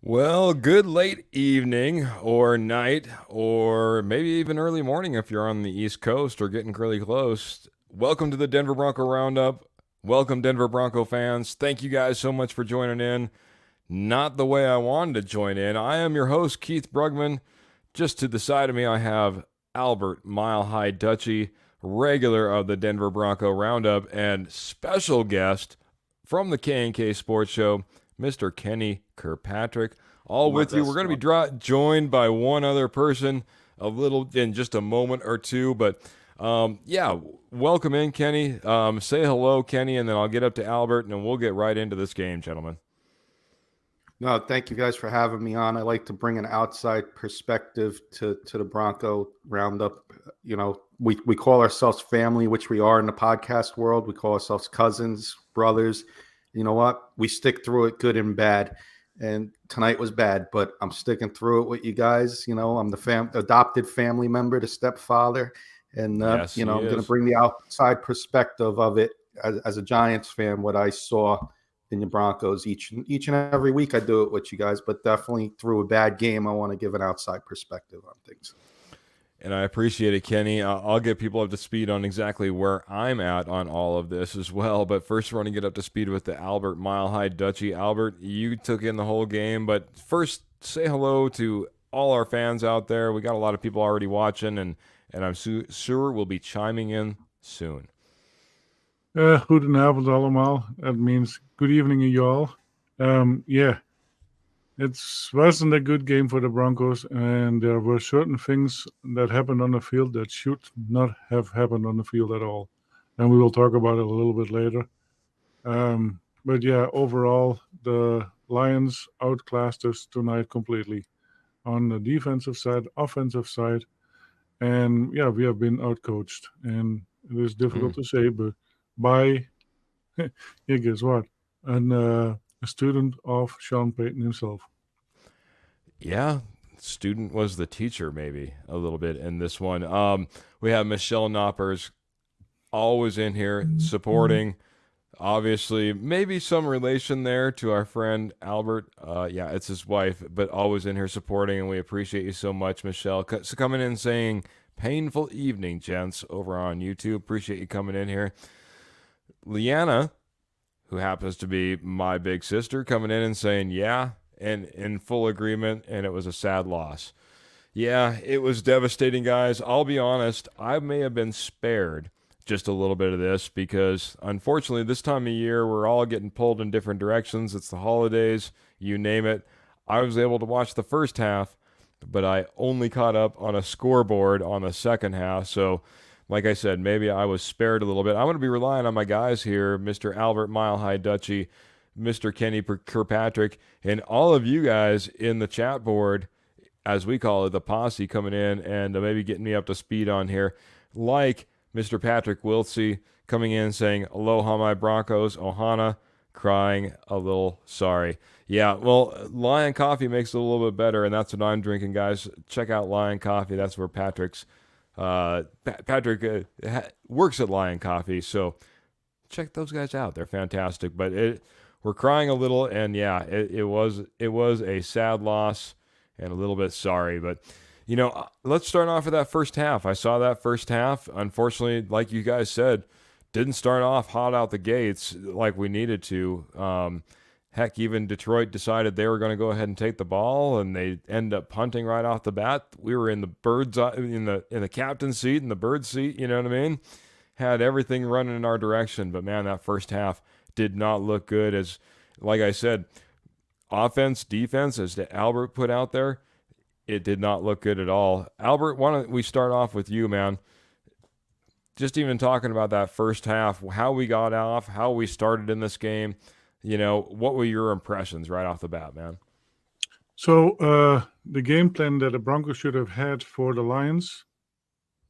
Well, good late evening or night or maybe even early morning if you're on the East Coast or getting really close. Welcome to the Denver Bronco Roundup. Welcome, Denver Bronco fans. Thank you guys so much for joining in. Not the way I wanted to join in. I am your host, Keith Brugman. Just to the side of me, I have Albert Mile High Dutchy, regular of the Denver Bronco Roundup, and special guest from the K&K Sports Show, Mr. Kenny Kirkpatrick. All with you. We're going to be joined by one other person in just a moment or two. But welcome in, Kenny. Say hello, Kenny, and then I'll get up to Albert, and then we'll get right into this game, gentlemen. No, thank you guys for having me on. I like to bring an outside perspective to the Bronco Roundup. You know, we call ourselves family, which we are in the podcast world. We call ourselves cousins, brothers. You know what? We stick through it, good and bad. And tonight was bad, but I'm sticking through it with you guys. You know, I'm the adopted family member, the stepfather. And, yes, I'm going to bring the outside perspective of it as a Giants fan, what I saw in the Broncos each and every week. I do it with you guys, but definitely through a bad game, I want to give an outside perspective on things. And I appreciate it, Kenny. I'll get people up to speed on exactly where I'm at on all of this as well. But first, we're going to get up to speed with the Albert Mile High Dutchy. Albert, you took in the whole game. But first, say hello to all our fans out there. We got a lot of people already watching, and I'm sure we'll be chiming in soon. Goedenavond allemaal. That means good evening, y'all. It wasn't a good game for the Broncos, and there were certain things that happened on the field that should not have happened on the field at all. And we will talk about it a little bit later. Overall, the Lions outclassed us tonight completely on the defensive side, offensive side. And, we have been outcoached. And it is difficult to say, but by, guess what? A student of Sean Payton himself. Yeah, student was the teacher maybe a little bit in this one. We have Michelle Knoppers always in here supporting. Obviously, maybe some relation there to our friend Albert. It's his wife, but always in here supporting, and we appreciate you so much, Michelle. So coming in saying, painful evening, gents, over on YouTube. Appreciate you coming in here. Leanna, who happens to be my big sister, coming in and saying, and in full agreement, and it was a sad loss. Yeah, it was devastating, guys. I'll be honest, I may have been spared just a little bit of this because, unfortunately, this time of year, we're all getting pulled in different directions. It's the holidays, you name it. I was able to watch the first half, but I only caught up on a scoreboard on the second half, so like I said, maybe I was spared a little bit. I'm going to be relying on my guys here, Mr. Albert Mile High Dutchy, Mr. Kenny Kirkpatrick, and all of you guys in the chat board, as we call it, the posse coming in and maybe getting me up to speed on here, like Mr. Patrick Wiltsey coming in saying, aloha my Broncos, Ohana, crying a little sorry. Yeah, well, Lion Coffee makes it a little bit better, and that's what I'm drinking, guys. Check out Lion Coffee. That's where Patrick works at Lion Coffee, so check those guys out. They're fantastic. But we're crying a little, and it was a sad loss and a little bit sorry. But let's start off with that first half. I saw that first half. Unfortunately, like you guys said, didn't start off hot out the gates like we needed to. Heck, even Detroit decided they were going to go ahead and take the ball, and they end up punting right off the bat. We were in the bird's eye, in the captain's seat, in the bird's seat. You know what I mean? Had everything running in our direction, but man, that first half did not look good. As like I said, offense, defense, as Albert put out there, it did not look good at all. Albert, why don't we start off with you, man? Just even talking about that first half, how we got off, how we started in this game. What were your impressions right off the bat, man? So the game plan that the Broncos should have had for the Lions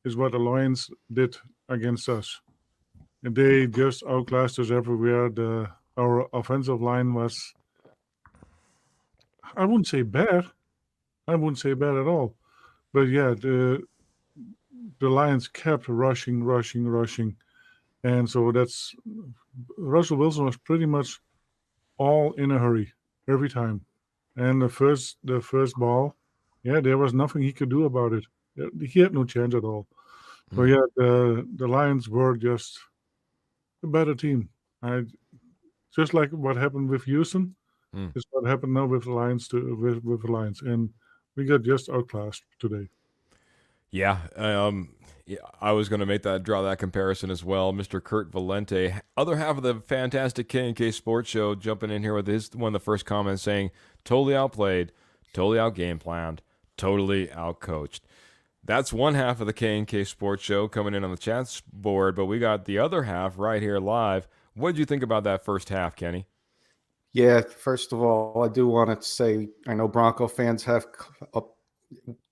is what the Lions did against us. And they just outclassed us everywhere. Our offensive line was, I wouldn't say bad. I wouldn't say bad at all. But yeah, the Lions kept rushing. And so Russell Wilson was pretty much all in a hurry every time. And the first ball, there was nothing he could do about it. He had no chance at all. So yeah, the Lions were just a better team. Just like what happened with Houston, is what happened now with the Lions with the Lions, and we got just outclassed today. Yeah, I was going to draw that comparison as well. Mr. Kurt Valente, other half of the fantastic K&K Sports Show, jumping in here with one of the first comments saying, totally outplayed, totally outgame planned, totally outcoached. That's one half of the K&K Sports Show coming in on the chat board, but we got the other half right here live. What did you think about that first half, Kenny? Yeah, first of all, I do want to say I know Bronco fans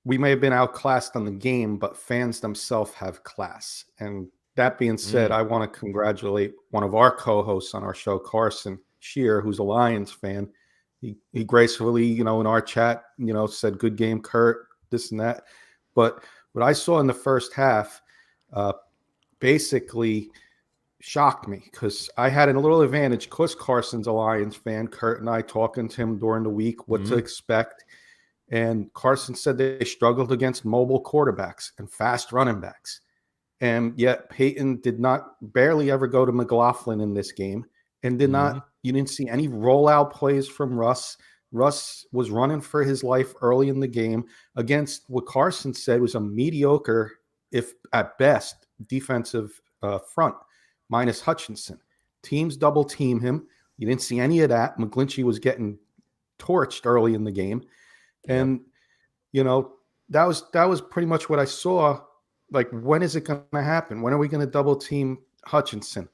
we may have been outclassed on the game, but fans themselves have class. And that being said, I want to congratulate one of our co-hosts on our show, Carson Shear, who's a Lions fan. He gracefully, in our chat, said, "Good game, Kurt," this and that. But what I saw in the first half basically shocked me because I had a little advantage because Carson's a Lions fan. Kurt and I talking to him during the week, what to expect. And Carson said they struggled against mobile quarterbacks and fast running backs. And yet Peyton barely ever go to McLaughlin in this game and you didn't see any rollout plays from Russ. Russ was running for his life early in the game against what Carson said was a mediocre, if at best, defensive front, minus Hutchinson. Teams double team him. You didn't see any of that. McGlinchey was getting torched early in the game. And, that was pretty much what I saw. Like, when is it going to happen? When are we going to double team Hutchinson?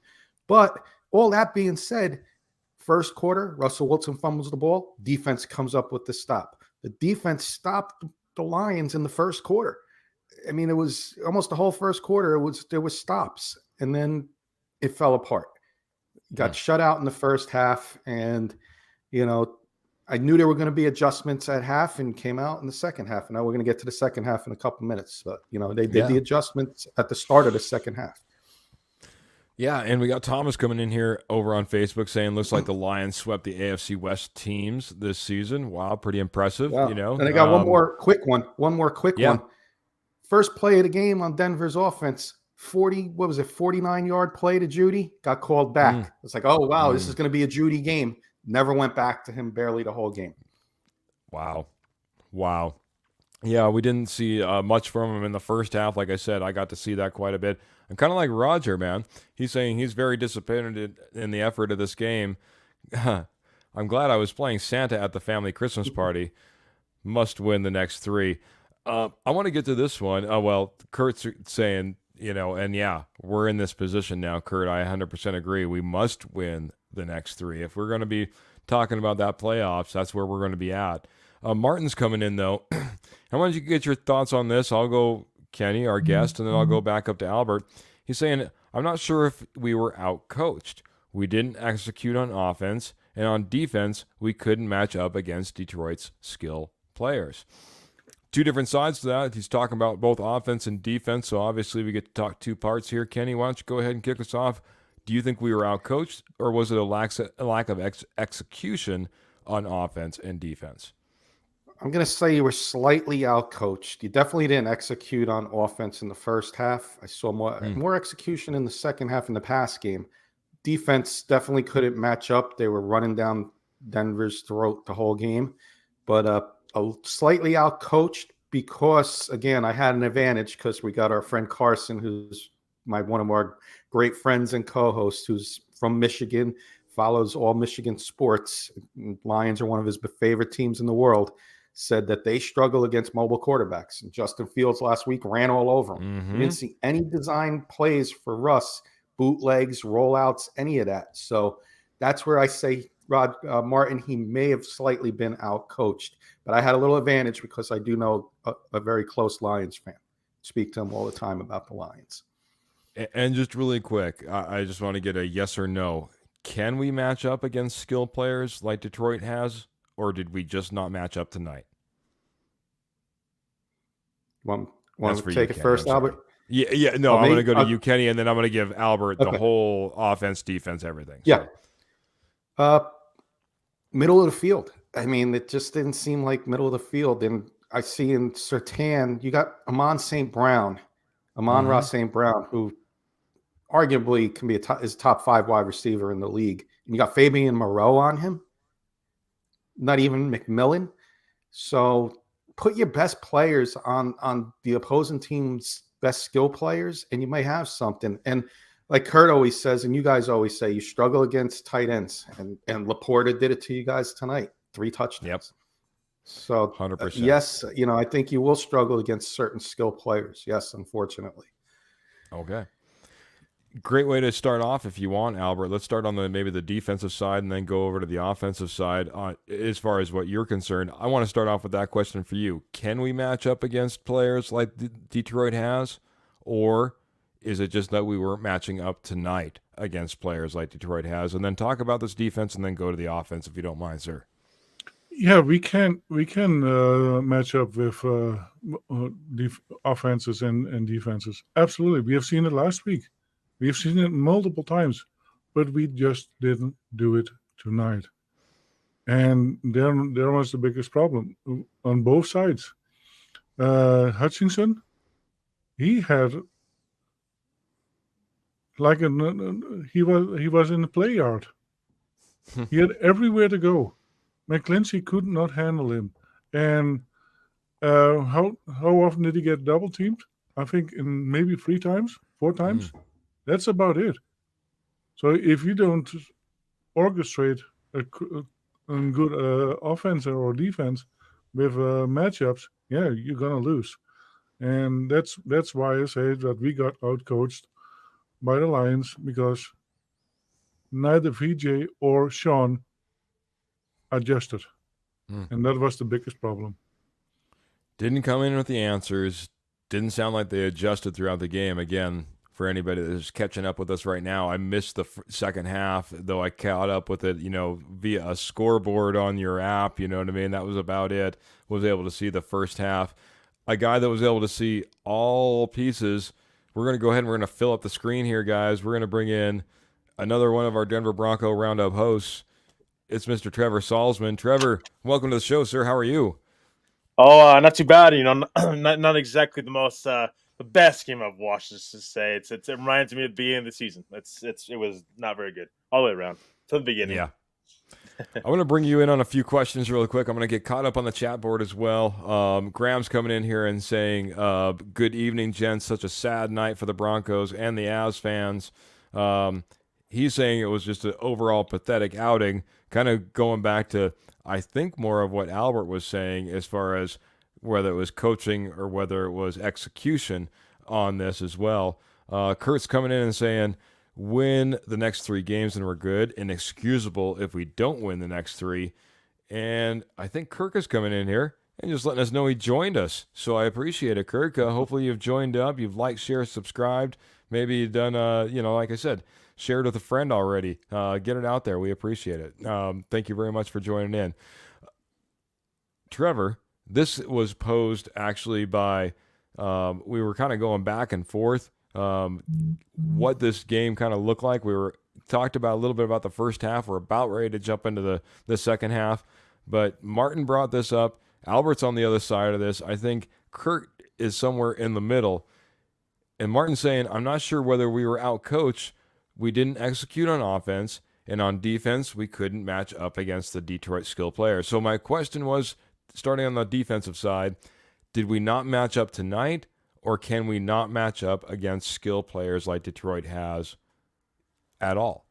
But all that being said, first quarter, Russell Wilson fumbles the ball. Defense comes up with the stop. The defense stopped the Lions in the first quarter. I mean, it was almost the whole first quarter. There was stops, and then it fell apart. Got shut out in the first half, and I knew there were going to be adjustments at half, and came out in the second half. And now we're going to get to the second half in a couple minutes. But they did the adjustments at the start of the second half. Yeah, and we got Thomas coming in here over on Facebook saying, looks like the Lions swept the AFC West teams this season. Wow, pretty impressive, And I got one more quick one. First play of the game on Denver's offense, 49-yard play to Judy, got called back. It's like, oh, wow, this is going to be a Judy game. Never went back to him barely the whole game. Wow. Yeah, we didn't see much from him in the first half. Like I said, I got to see that quite a bit. I'm kind of like Roger, man. He's saying he's very disappointed in the effort of this game. I'm glad I was playing Santa at the family Christmas party. Must win the next three. I want to get to this one. Kurt's saying, and yeah, we're in this position now, Kurt. I 100% agree. We must win the next three. If we're going to be talking about that playoffs, that's where we're going to be at. Martin's coming in, though. I wanted you to get your thoughts on this. I'll go Kenny, our guest, and then I'll go back up to Albert. He's saying, I'm not sure if we were out-coached. We didn't execute on offense, and on defense, we couldn't match up against Detroit's skill players. Two different sides to that. He's talking about both offense and defense, so obviously we get to talk two parts here. Kenny, why don't you go ahead and kick us off? Do you think we were out-coached, or was it a lack of execution on offense and defense? I'm going to say you were slightly out-coached. You definitely didn't execute on offense in the first half. I saw more execution in the second half in the pass game. Defense definitely couldn't match up. They were running down Denver's throat the whole game, but slightly out coached because, again, I had an advantage because we got our friend Carson, who's one of our great friends and co-hosts, who's from Michigan, follows all Michigan sports. Lions are one of his favorite teams in the world. Said that they struggle against mobile quarterbacks. And Justin Fields last week ran all over him. We didn't see any design plays for Russ, bootlegs, rollouts, any of that. So that's where I say Rod Martin, he may have slightly been out-coached. But I had a little advantage because I do know a very close Lions fan. Speak to him all the time about the Lions. And just really quick, I just want to get a yes or no. Can we match up against skilled players like Detroit has, or did we just not match up tonight? Want to take it first, Albert? Yeah. No, I'm going to go to you, Kenny, and then I'm going to give Albert the whole offense, defense, everything. Yeah. So. Middle of the field. I mean, it just didn't seem like middle of the field. And I see in Surtain, you got Amon Ross St. Brown, who arguably can be is top 5 wide receiver in the league. And you got Fabian Moreau on him, not even McMillan. So put your best players on the opposing team's best skill players, and you might have something. And like Kurt always says, and you guys always say, you struggle against tight ends. And Laporta did it to you guys tonight. 3 touchdowns. Yep. So 100%. Yes, I think you will struggle against certain skill players. Yes, unfortunately. Okay. Great way to start off if you want, Albert. Let's start on maybe the defensive side and then go over to the offensive side. As far as what you're concerned, I want to start off with that question for you. Can we match up against players like Detroit has, or is it just that we weren't matching up tonight against players like Detroit has? And then talk about this defense and then go to the offense if you don't mind, sir. Yeah, we can match up with offenses and defenses. Absolutely. We have seen it last week. We have seen it multiple times, but we just didn't do it tonight. And there was the biggest problem on both sides. Hutchinson, he had he was in the play yard. He had everywhere to go. McClinchy could not handle him. And how often did he get double teamed? I think in maybe 3 times, 4 times. That's about it. So if you don't orchestrate a good offense or defense with matchups, yeah, you're gonna lose. And that's why I say that we got outcoached by the Lions, because neither VJ or Sean adjusted. And that was the biggest problem. Didn't come in with the answers. Didn't sound like they adjusted throughout the game. Again, for anybody that's catching up with us right now, I missed the second half, though I caught up with it, via a scoreboard on your app, you know what I mean? That was about it. Was able to see the first half. A guy that was able to see all pieces. We're going to go ahead and we're going to fill up the screen here, guys. We're going to bring in another one of our Denver Bronco Roundup hosts. It's Mr. Trevor Salzman. Trevor, welcome to the show, sir. How are you? Oh, not too bad. Not exactly the best game I've watched. Just to say, it reminds me of the beginning of the season. It was not very good all the way around from the beginning. Yeah. I want to bring you in on a few questions really quick. I'm going to get caught up on the chat board as well. Graham's coming in here and saying, good evening, gents. Such a sad night for the Broncos and the Avs fans. He's saying it was just an overall pathetic outing, kind of going back to, I think, more of what Albert was saying as far as whether it was coaching or whether it was execution on this as well. Kurt's coming in and saying, win the next 3 games and we're good. Inexcusable if we don't win the next 3. And I think Kirk is coming in here and just letting us know he joined us. So I appreciate it, Kirk. Hopefully you've joined up. You've liked, shared, subscribed. Maybe you've done, like I said, shared with a friend already. Get it out there. We appreciate it. Thank you very much for joining in. Trevor, this was posed actually by, we were kind of going back and forth what this game kind of looked like. We were talked about a little bit about the first half. We're about ready to jump into the second half. But Martin brought this up. Albert's on the other side of this. I think Kurt is somewhere in the middle. And Martin's saying, I'm not sure whether we were out-coached. We didn't execute on offense. And on defense, we couldn't match up against the Detroit skill players. So my question was, starting on the defensive side, did we not match up tonight, or can we not match up against skill players like Detroit has at all?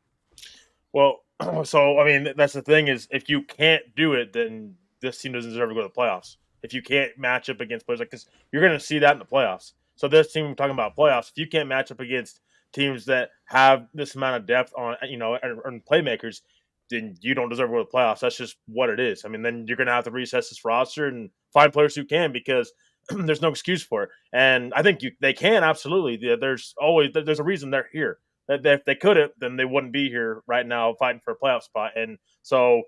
Well, so I mean, that's the thing is, if you can't do it, then this team doesn't deserve to go to the playoffs. If you can't match up against players like this, you're going to see that in the playoffs. So this team, we're talking about playoffs. If you can't match up against teams that have this amount of depth on, and playmakers, then you don't deserve to go to the playoffs. That's just what it is. I mean, then you're going to have to reassess this roster and find players who can, because there's no excuse for it. And I think they can, absolutely. There's a reason they're here. That if they couldn't, then they wouldn't be here right now fighting for a playoff spot. And so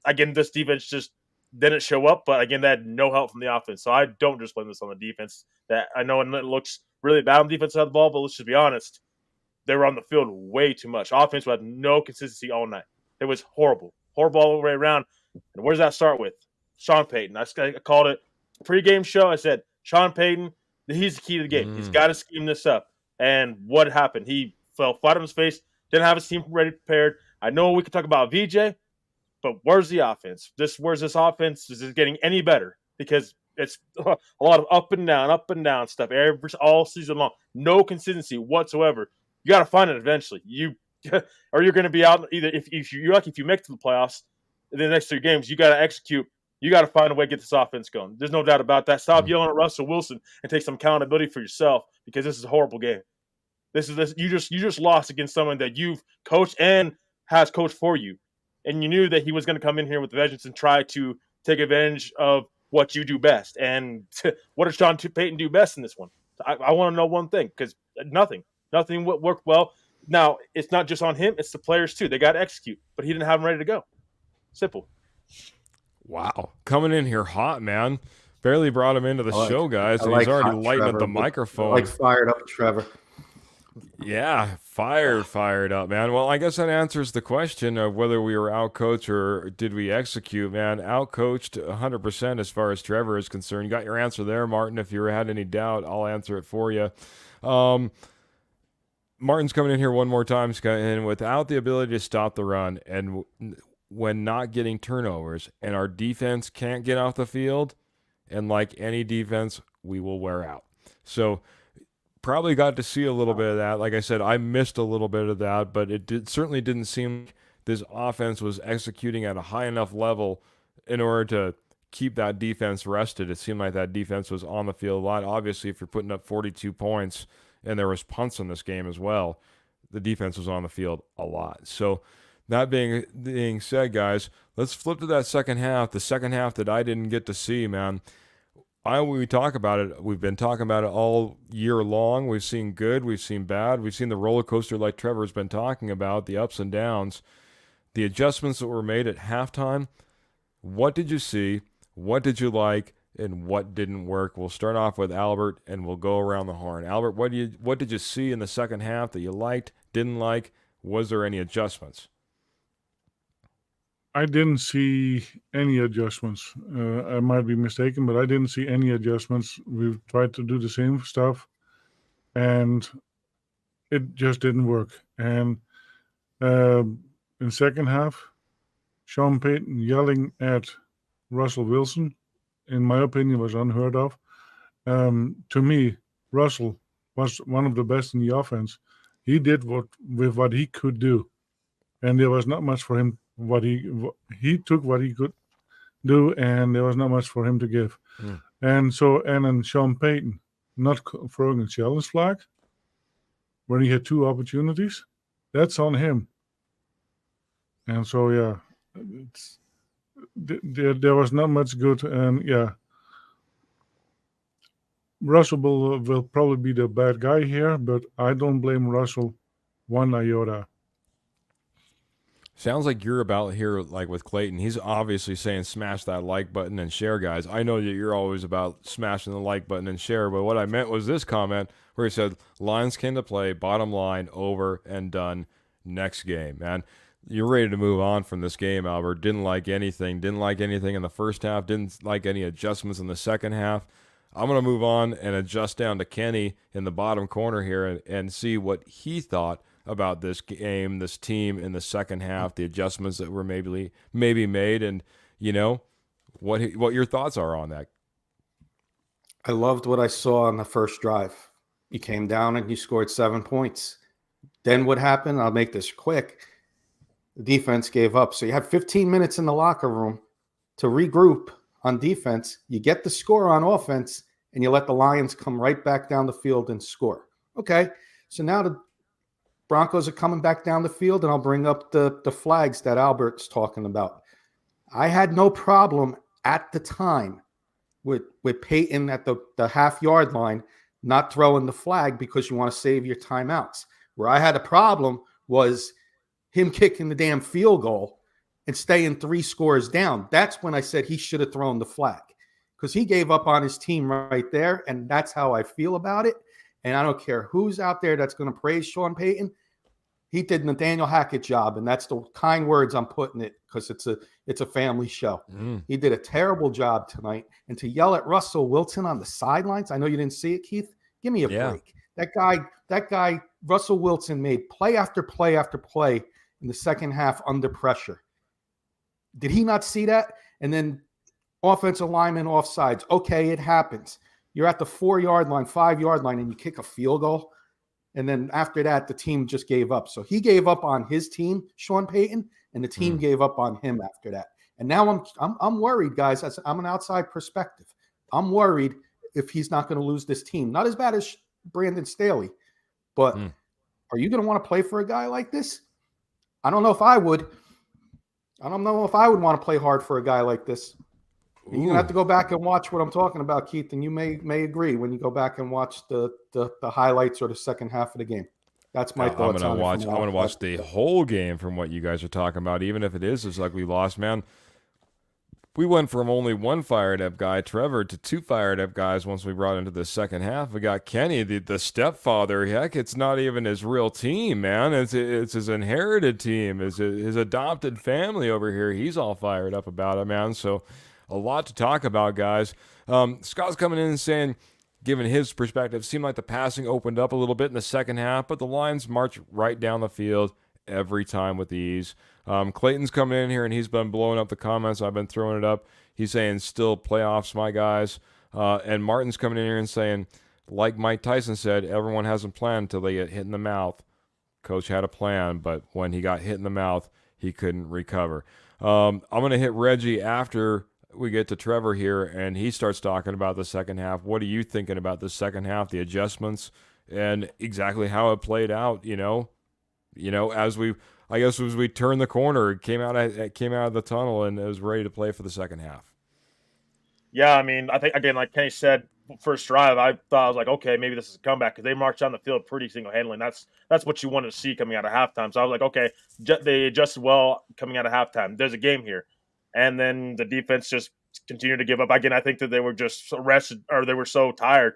again, this defense just didn't show up. But again, they had no help from the offense. So I don't just blame this on the defense. That I know it looks really bad on the defense side of the ball, but let's just be honest. They were on the field way too much. Offense had no consistency all night. It was horrible all the way around. And where does that start with? Sean Payton. I called it pregame show. I said, Sean Payton, he's the key to the game. He's got to scheme this up. And what happened? He fell flat on his face, didn't have his team ready prepared. I know we could talk about VJ, but where's the offense? Where's this offense? Is it getting any better? Because it's a lot of up and down stuff all season long. No consistency whatsoever. You got to find it eventually. Or you're going to be out. Either if you're lucky, if you make it to the playoffs, in the next 3 games, you got to execute. You got to find a way to get this offense going. There's no doubt about that. Stop yelling at Russell Wilson and take some accountability for yourself, because this is a horrible game. You just lost against someone that you've coached and has coached for you, and you knew that he was going to come in here with vengeance and try to take advantage of what you do best. And what does Sean Payton do best in this one? I want to know one thing, because nothing worked well. Now it's not just on him; it's the players too. They got to execute, but he didn't have them ready to go. Simple. Wow, coming in here hot, man. Barely brought him into the show, guys, and like he's already hot lighting up Trevor, the but microphone. I like fired up, Trevor. Yeah, fired up, man. Well, I guess that answers the question of whether we were outcoached or did we execute, man. Outcoached 100% as far as Trevor is concerned. You got your answer there, Martin. If you had any doubt, I'll answer it for you. Martin's coming in here one more time, and without the ability to stop the run, and when not getting turnovers, and our defense can't get off the field, and like any defense, we will wear out. So probably got to see a little bit of that. Like I said, I missed a little bit of that, but certainly didn't seem like this offense was executing at a high enough level in order to keep that defense rested. It seemed like that defense was on the field a lot. Obviously, if you're putting up 42 points and there was punts in this game as well, the defense was on the field a lot. So that being said, guys, let's flip to that second half. The second half that I didn't get to see, man. We talk about it. We've been talking about it all year long. We've seen good. We've seen bad. We've seen the roller coaster like Trevor's been talking about, the ups and downs. The adjustments that were made at halftime, what did you see? What did you like? And what didn't work? We'll start off with Albert, and we'll go around the horn. Albert, what did you see in the second half that you liked, didn't like? Was there any adjustments? I didn't see any adjustments. I might be mistaken, but I didn't see any adjustments. We've tried to do the same stuff, and it just didn't work. And in second half, Sean Payton yelling at Russell Wilson, in my opinion, was unheard of. To me, Russell was one of the best in the offense. He did what he could do, and there was not much for him. He took what he could do, and there was not much for him to give. And then Sean Payton not throwing a challenge flag when he had 2 opportunities, that's on him. And so there was not much good. And Russell will probably be the bad guy here, but I don't blame Russell one iota. Sounds like you're about here, like with Clayton. He's obviously saying smash that like button and share, guys. I know that you're always about smashing the like button and share, but what I meant was this comment where he said, Lions came to play, bottom line, over and done, next game. Man, you're ready to move on from this game, Albert. Didn't like anything in the first half, didn't like any adjustments in the second half. I'm going to move on and adjust down to Kenny in the bottom corner here and see what he thought about this game, this team in the second half, the adjustments that were maybe made, and what your thoughts are on that. I loved what I saw on the first drive. You came down and you scored 7 points. Then what happened? I'll make this quick. The defense gave up. So you have 15 minutes in the locker room to regroup on defense. You get the score on offense, and you let the Lions come right back down the field and score. Okay, so now the Broncos are coming back down the field, and I'll bring up the flags that Albert's talking about. I had no problem at the time with Peyton at the half-yard line not throwing the flag because you want to save your timeouts. Where I had a problem was him kicking the damn field goal and staying 3 scores down. That's when I said he should have thrown the flag because he gave up on his team right there, and that's how I feel about it. And I don't care who's out there that's going to praise Sean Payton. He did Nathaniel Hackett job, and that's the kind words I'm putting it because it's a family show. He did a terrible job tonight. And to yell at Russell Wilson on the sidelines, I know you didn't see it, Keith. Give me a break. That guy, Russell Wilson, made play after play after play in the second half under pressure. Did he not see that? And then offensive lineman offsides. Okay, it happens. You're at the 4-yard line, 5-yard line, and you kick a field goal. And then after that, the team just gave up. So he gave up on his team, Sean Payton, and the team gave up on him after that. And now I'm worried, guys. I'm an outside perspective. I'm worried if he's not going to lose this team. Not as bad as Brandon Staley, but are you going to want to play for a guy like this? I don't know if I would. I don't know if I would want to play hard for a guy like this. You're going to have to go back and watch what I'm talking about, Keith, and you may agree when you go back and watch the highlights or the second half of the game. That's my thoughts on it. I'm going to watch the whole game from what you guys are talking about, even if it is just like we lost, man. We went from only one fired-up guy, Trevor, to 2 fired-up guys once we brought into the second half. We got Kenny, the stepfather. Heck, it's not even his real team, man. It's his inherited team, his adopted family over here. He's all fired up about it, man. So a lot to talk about, guys. Scott's coming in and saying, given his perspective, seemed like the passing opened up a little bit in the second half, but the Lions march right down the field every time with ease. Clayton's coming in here, and he's been blowing up the comments. I've been throwing it up. He's saying, still playoffs, my guys. And Martin's coming in here and saying, like Mike Tyson said, everyone has a plan until they get hit in the mouth. Coach had a plan, but when he got hit in the mouth, he couldn't recover. I'm going to hit Reggie after we get to Trevor here, and he starts talking about the second half. What are you thinking about the second half, the adjustments, and exactly how it played out? As we turned the corner, it came out of the tunnel and it was ready to play for the second half. Yeah, I mean, I think again, like Kenny said, first drive, I thought I was like, okay, maybe this is a comeback because they marched down the field pretty single-handedly. And that's what you wanted to see coming out of halftime. So I was like, okay, they adjusted well coming out of halftime. There's a game here. And then the defense just continued to give up. Again, I think that they were just rested or they were so tired,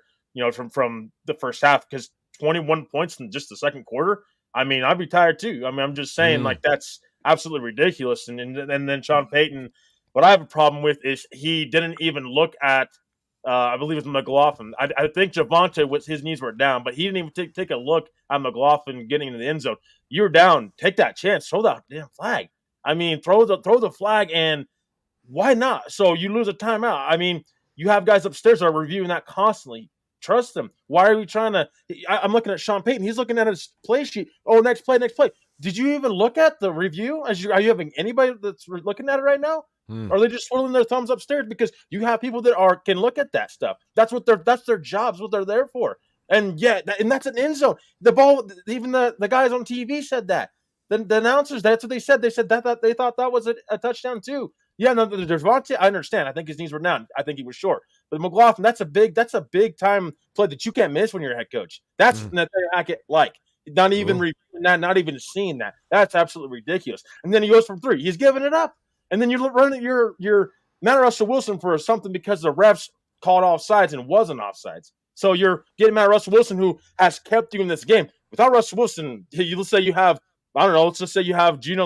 from the first half because 21 points in just the second quarter. I mean, I'd be tired too. I mean, I'm just saying, like, that's absolutely ridiculous. And then Sean Payton, what I have a problem with is he didn't even look at, I believe it was McLaughlin. I think Javonte, his knees were down, but he didn't even take a look at McLaughlin getting into the end zone. You're down. Take that chance. Throw that damn flag. I mean, throw the flag, and why not? So you lose a timeout. I mean, you have guys upstairs that are reviewing that constantly. Trust them. Why are we trying to? I'm looking at Sean Payton. He's looking at his play sheet. Oh, next play. Did you even look at the review? Are you having anybody that's looking at it right now? Or are they just swirling their thumbs upstairs? Because you have people that can look at that stuff. That's their jobs. What they're there for. And and that's an end zone. The ball. Even the guys on TV said that. The announcers. That's what they said. They said that they thought that was a touchdown too. Yeah, no, Devontae, I understand. I think his knees were down. I think he was short. But McLaughlin, that's a big time play that you can't miss when you're a head coach. That's Nathaniel Hackett like. Not even not even seeing that. That's absolutely ridiculous. And then he goes from 3. He's giving it up. And then you're running your Matt Russell Wilson for something because the refs called offsides and wasn't offsides. So you're getting Matt Russell Wilson, who has kept you in this game. Without Russell Wilson, let's say you have, I don't know, let's just say you have Drew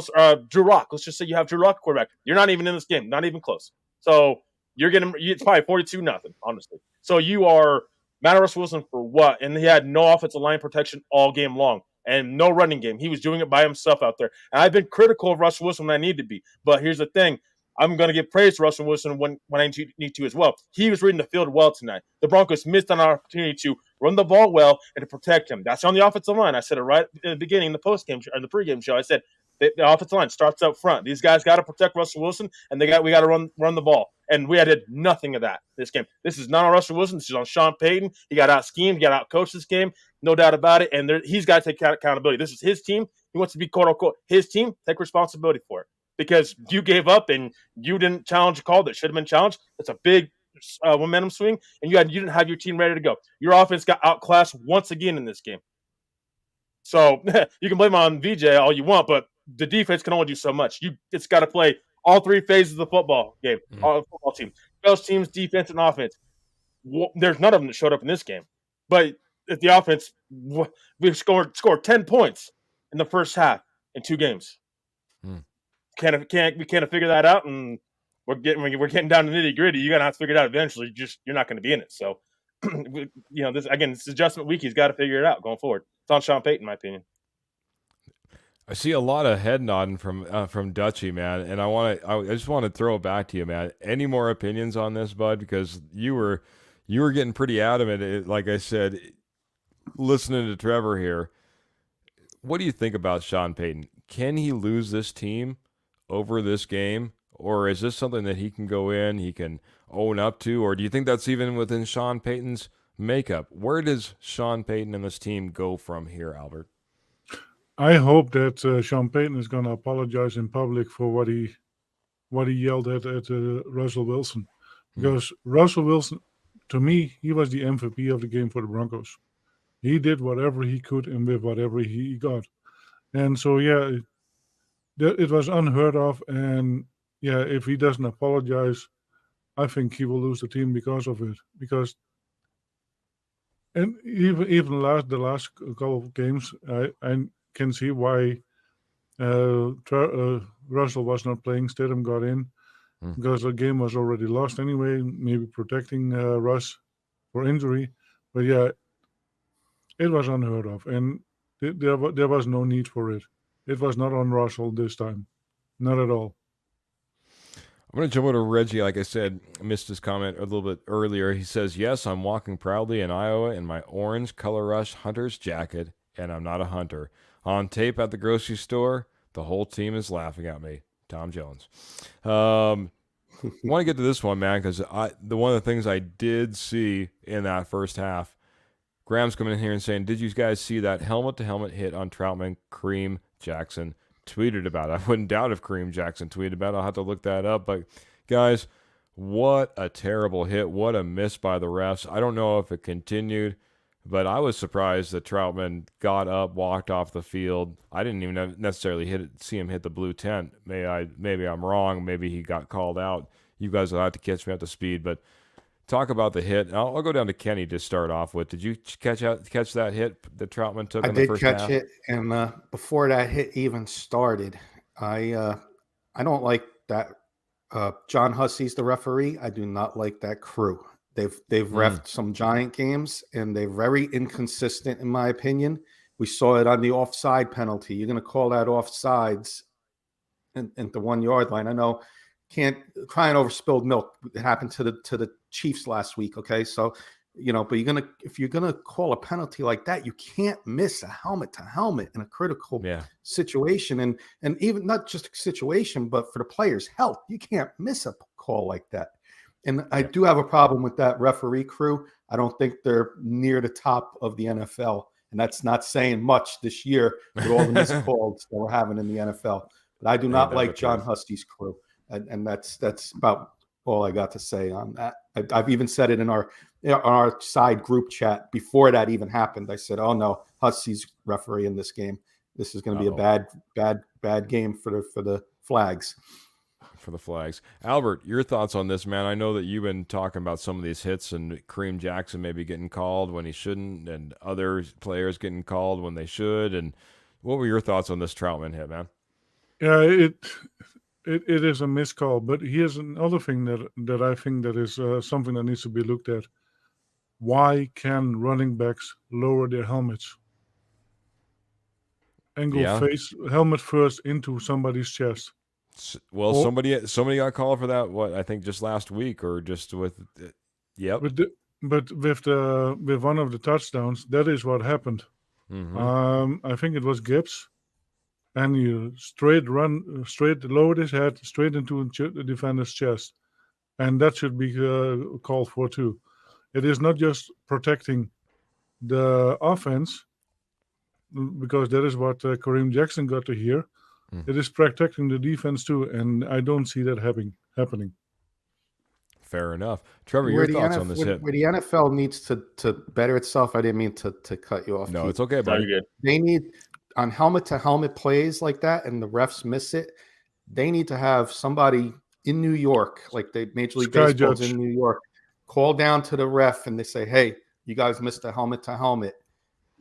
Lock. Let's just say you have Drew Lock quarterback. You're not even in this game, not even close. So it's probably 42-0, honestly. So you are Matt Russell Wilson for what? And he had no offensive line protection all game long. and no running game. He was doing it by himself out there. And I've been critical of Russell Wilson when I need to be. But here's the thing. I'm going to give praise to Russell Wilson when I need to as well. He was reading the field well tonight. The Broncos missed an opportunity to run the ball well and to protect him. That's on the offensive line. I said it right at the beginning, the postgame or the pregame show. I said the offensive line starts up front. These guys got to protect Russell Wilson, and we got to run the ball. And we did nothing of that this game. This is not on Russell Wilson. This is on Sean Payton. He got out schemed. He got out coached this game, no doubt about it. And he's got to take accountability. This is his team. He wants to be quote unquote his team. Take responsibility for it. Because you gave up and you didn't challenge a call that should have been challenged. That's a big momentum swing, and you didn't have your team ready to go. Your offense got outclassed once again in this game. So you can blame on VJ all you want, but the defense can only do so much. It's got to play all three phases of the football game, all the football team. Special teams, defense, and offense. There's none of them that showed up in this game. But if the offense, we've scored 10 points in the first half in 2 games. We can't figure that out, and we're getting down to nitty gritty. You're gonna have to figure it out eventually. You're not going to be in it. So, this adjustment week, he's got to figure it out going forward. It's on Sean Payton, in my opinion. I see a lot of head nodding from Dutchie, man, and I just want to throw it back to you, man. Any more opinions on this, bud? Because you were getting pretty adamant. Like I said, listening to Trevor here, what do you think about Sean Payton? Can he lose this team over this game, or is this something that he can go in, he can own up to, or do you think that's even within Sean Payton's makeup? Where does Sean Payton and this team go from here, Albert? I hope that Sean Payton is going to apologize in public for what he yelled at Russell Wilson, because Russell Wilson, to me, he was the MVP of the game for the Broncos. He did whatever he could and with whatever he got, and so it was unheard of, and if he doesn't apologize, I think he will lose the team because of it. And even the last couple of games, I can see why Russell was not playing. Stidham got in because the game was already lost anyway. Maybe protecting Russ for injury, but it was unheard of, and there was no need for it. It was not on Russell this time. Not at all. I'm going to jump over to Reggie. Like I said, I missed his comment a little bit earlier. He says, yes, I'm walking proudly in Iowa in my orange Color Rush Hunter's jacket, and I'm not a hunter. On tape at the grocery store, the whole team is laughing at me. Tom Jones. I want to get to this one, man, because one of the things I did see in that first half, Graham's coming in here and saying, did you guys see that helmet-to-helmet hit on Troutman? Kareem Jackson tweeted about it. I wouldn't doubt if Kareem Jackson tweeted about it. I'll have to look that up. But, guys, what a terrible hit. What a miss by the refs. I don't know if it continued, but I was surprised that Troutman got up, walked off the field. I didn't even necessarily see him hit the blue tent. Maybe I'm wrong. Maybe he got called out. You guys will have to catch me up to speed. But talk about the hit. I'll go down to Kenny to start off with. Did you catch that hit that Troutman took in the first half? I did catch it, and before that hit even started, I don't like that. John Hussey's the referee. I do not like that crew. They've reffed some giant games, and they're very inconsistent, in my opinion. We saw it on the offside penalty. You're going to call that offsides at the 1 yard line. I know. Can't crying over spilled milk. It happened to the Chiefs last week. Okay, so but if you're gonna call a penalty like that, you can't miss a helmet to helmet in a critical situation, and even not just a situation, but for the player's health, you can't miss a call like that. And I do have a problem with that referee crew. I don't think they're near the top of the NFL, and that's not saying much this year with all the missed calls that we're having in the NFL. But I do not like John Hussey's crew. And that's about all I got to say on that. I've even said it in our side group chat before that even happened. I said, "Oh no, Hussey's referee in this game. This is going to be a bad game for the Flags." For the Flags, Albert, your thoughts on this, man? I know that you've been talking about some of these hits and Kareem Jackson maybe getting called when he shouldn't, and other players getting called when they should. And what were your thoughts on this Troutman hit, man? Yeah, It is a missed call, but here's another thing that I think that is something that needs to be looked at. Why can running backs lower their helmets? and go Yeah. helmet first into somebody's chest. Well, Or- somebody got called for that. What, I think just last week or just with. Yep. But with one of the touchdowns, that is what happened. I think it was Gibbs, and he straight lowered his head straight into the defender's chest, and that should be called for too. It is not just protecting the offense, because that is what Kareem Jackson got to hear. It is protecting the defense too, and I don't see that happening. Fair enough. Trevor, your thoughts on this hit? Where the NFL needs to better itself. I didn't mean to cut you off. No, Keith. it's okay, No, buddy. you're good. They need, on helmet-to-helmet plays like that, and the refs miss it, they need to have somebody in New York, like the Major League Sky Baseball's judge. in New York, call down to the ref and they say, hey, you guys missed a helmet-to-helmet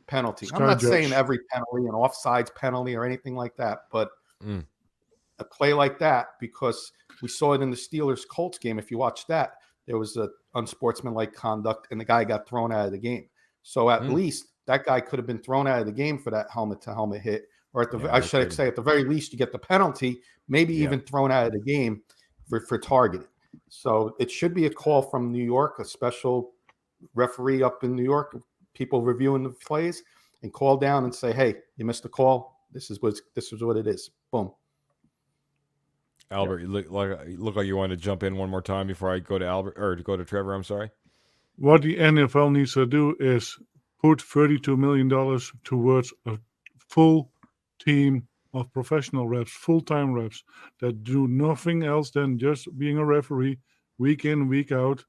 penalty. I'm Sky not judge. saying every penalty, an offsides penalty or anything like that, but Mm. a play like that, because we saw it in the Steelers-Colts game. If you watch that, there was a unsportsmanlike conduct and the guy got thrown out of the game. So at least that guy could have been thrown out of the game for that helmet-to-helmet hit, or at the Yeah, I no should kidding. say at the very least you get the penalty, maybe Yeah. even thrown out of the game for targeting. So it should be a call from New York, a special referee up in New York, people reviewing the plays, and call down and say, hey, you missed the call. This is what it is. Boom. Albert, you look like you wanted to jump in one more time before I go to Albert or to go to Trevor. I'm sorry. What the NFL needs to do is put $32 million towards a full team of professional refs, full-time refs that do nothing else than just being a referee week in, week out.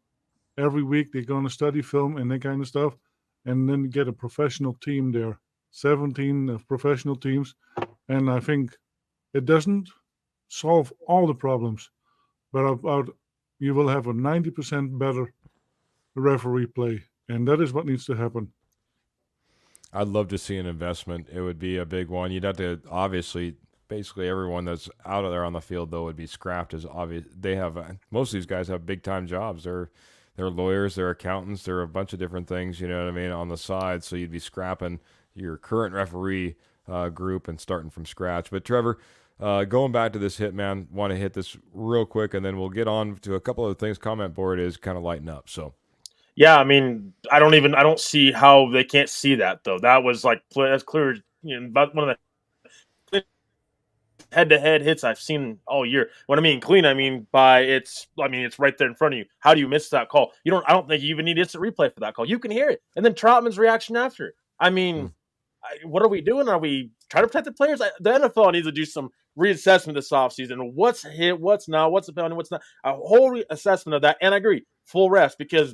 Every week they're going to study film and that kind of stuff, and then get a professional team there, 17 professional teams. And I think it doesn't solve all the problems, but about you will have a 90% better referee play, and that is what needs to happen. I'd love to see an investment. It would be a big one. You'd have to, obviously, basically everyone that's out of there on the field though would be scrapped. As obvious, they have most of these guys have big time jobs. They're lawyers, they're accountants, they're a bunch of different things. You know what I mean, on the side. So you'd be scrapping your current referee group and starting from scratch. But Trevor, going back to this hit, man, want to hit this real quick, and then we'll get on to a couple of things. Comment board is kind of lighting up, so. Yeah, I mean, I don't see how they can't see that though. That was like that's clear. You know, about one of the head-to-head hits I've seen all year. When I mean clean, I mean it's right there in front of you. How do you miss that call? I don't think you even need instant replay for that call. You can hear it, and then Troutman's reaction after it. I mean, what are we doing? Are we trying to protect the players? The NFL needs to do some reassessment this offseason. What's a hit? What's not? What's a penalty? What's not? A whole reassessment of that. And I agree, full rest, because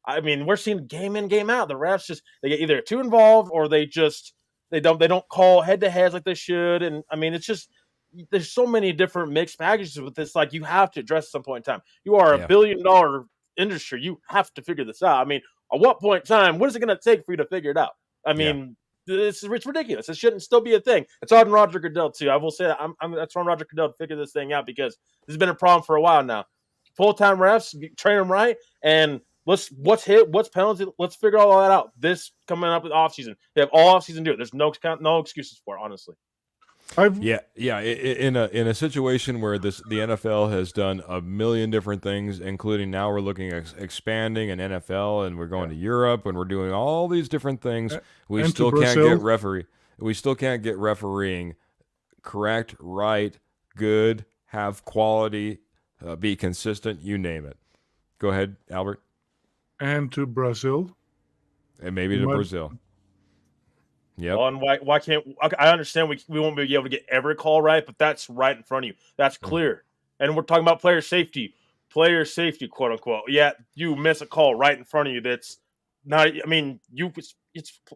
I mean, we're seeing game in, game out. The refs they get either too involved or they don't call head to heads like they should. And I mean, it's just there's so many different mixed packages with this. Like, you have to address at some point in time. You are a $1 billion industry. You have to figure this out. I mean, at what point in time? What is it going to take for you to figure it out? I mean, it's ridiculous. It shouldn't still be a thing. It's on Roger Goodell too. I will say that that's on Roger Goodell to figure this thing out, because this has been a problem for a while now. Full-time refs, train them right, and what's hit, what's penalty. Let's figure all that out. This coming up with offseason, they have all offseason to do it. There's no excuses for it, honestly. In a situation where the NFL has done a million different things, including now we're looking at expanding an NFL, and we're going to Europe, and we're doing all these different things. We still can't get referee. We still can't get refereeing correct, right, good, have quality, be consistent. You name it. Go ahead, Albert. And to Brazil. And maybe to Brazil. Yep. Well, and why can't I understand we won't be able to get every call right, but that's right in front of you. That's clear. And we're talking about player safety, quote unquote. Yeah, you miss a call right in front of you. That's not. I mean, it's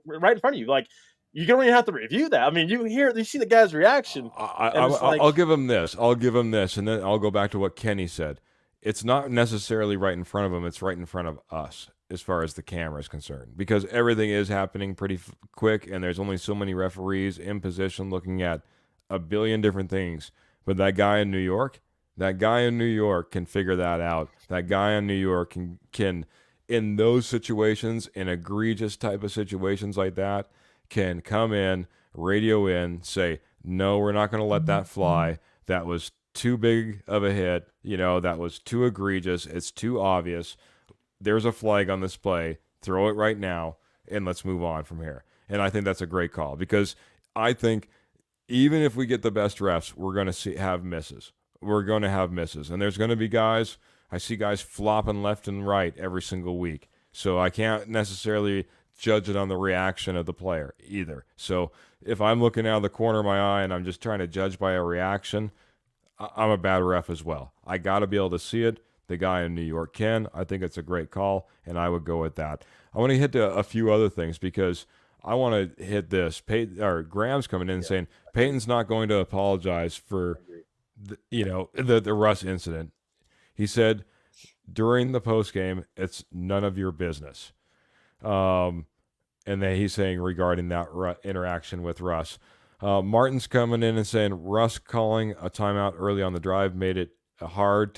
right in front of you. Like, you don't even have to review that. I mean, you see the guy's reaction. I'll give him this. And then I'll go back to what Kenny said. It's not necessarily right in front of him. It's right in front of us as far as the camera is concerned, because everything is happening pretty quick, and there's only so many referees in position looking at a billion different things. But that guy in New York can figure that out. That guy in New York can in those situations, in egregious type of situations like that, can come in, radio in, say, no, we're not going to let that fly. That was too big of a hit. That was too egregious. It's too obvious. There's a flag on this play. Throw it right now, and let's move on from here. And I think that's a great call because I think even if we get the best refs, we're going to have misses. We're going to have misses. And there's going to be guys, I see guys flopping left and right every single week. So I can't necessarily judge it on the reaction of the player either. So if I'm looking out of the corner of my eye and I'm just trying to judge by a reaction, I'm a bad ref as well. I got to be able to see it. The guy in New York can. I think it's a great call, and I would go with that. I want to hit a few other things because I want to hit this. Graham's coming in saying Peyton's not going to apologize for the Russ incident. He said during the postgame, it's none of your business. And then he's saying regarding that interaction with Russ. Martin's coming in and saying Russ calling a timeout early on the drive made it hard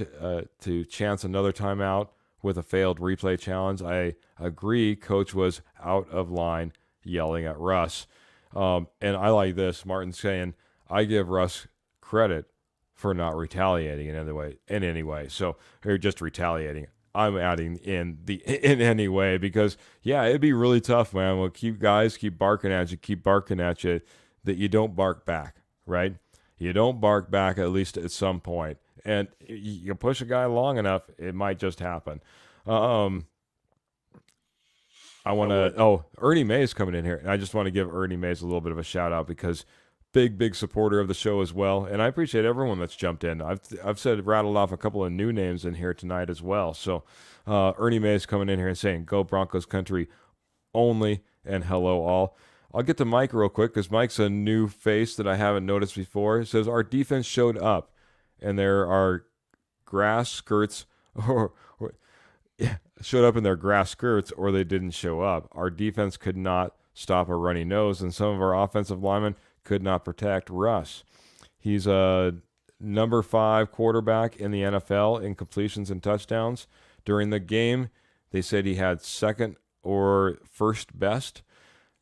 to chance another timeout with a failed replay challenge. I agree. Coach was out of line yelling at Russ. And I like this. Martin's saying, I give Russ credit for not retaliating in any way. So, or just retaliating. I'm adding in any way because, yeah, it'd be really tough, man. We'll keep barking at you, that you don't bark back, right? You don't bark back at least at some point. And you push a guy long enough, it might just happen. I want to. Ernie May's coming in here, and I just want to give Ernie Mays a little bit of a shout out because big supporter of the show as well, and I appreciate everyone that's jumped in. I've rattled off a couple of new names in here tonight as well. So Ernie Mays coming in here and saying, "Go Broncos country only," and hello all. I'll get to Mike real quick because Mike's a new face that I haven't noticed before. It says our defense showed up, and there are grass skirts showed up in their grass skirts, or they didn't show up. Our defense could not stop a runny nose, and some of our offensive linemen could not protect Russ. He's a number 5 quarterback in the NFL in completions and touchdowns. During the game, they said he had second or first best.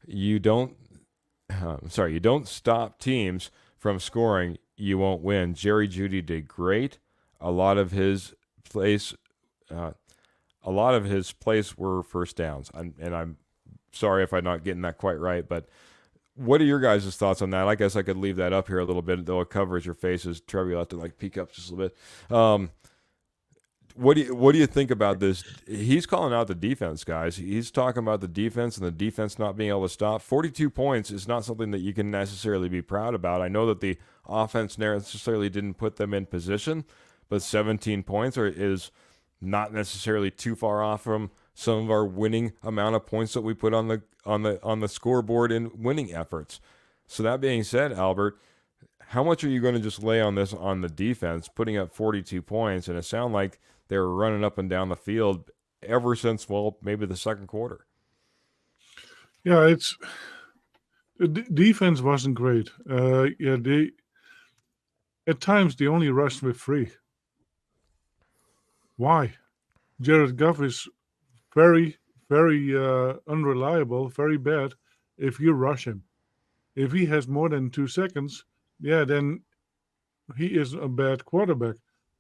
You don't stop teams from scoring, you won't win. Jerry Jeudy did great. A lot of his plays were first downs. I'm sorry if I'm not getting that quite right, but what are your guys' thoughts on that? I guess I could leave that up here a little bit, though it covers your faces. Trevor, you'll have to peek up just a little bit. What do you think about this? He's calling out the defense, guys. He's talking about the defense and the defense not being able to stop. 42 points is not something that you can necessarily be proud about. I know that the offense necessarily didn't put them in position, but 17 points is not necessarily too far off from some of our winning amount of points that we put on the scoreboard in winning efforts. So that being said, Albert, how much are you going to just lay on the defense, putting up 42 points, and it sounded like they were running up and down the field ever since, maybe the second quarter? Yeah, the defense wasn't great. At times they only rushed with 3. Why? Jared Goff is very, very unreliable, very bad if you rush him. If he has more than 2 seconds, then he is a bad quarterback.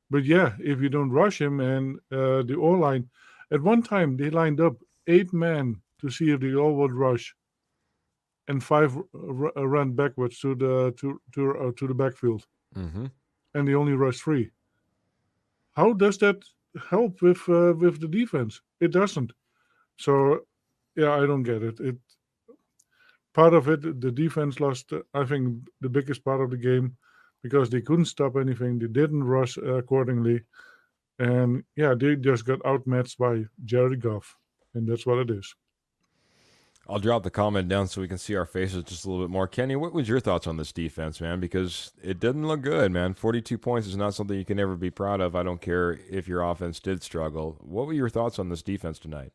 But if you don't rush him and the O-line, at one time they lined up 8 men to see if they all would rush, and 5 ran backwards to the backfield, and they only rushed 3. How does that help with the defense? It doesn't. So I don't get it. Part of it, the defense lost, I think, the biggest part of the game because they couldn't stop anything. They didn't rush accordingly. And, they just got outmatched by Jared Goff. And that's what it is. I'll drop the comment down so we can see our faces just a little bit more. Kenny, what was your thoughts on this defense, man? Because it didn't look good, man. 42 points is not something you can ever be proud of. I don't care if your offense did struggle. What were your thoughts on this defense tonight?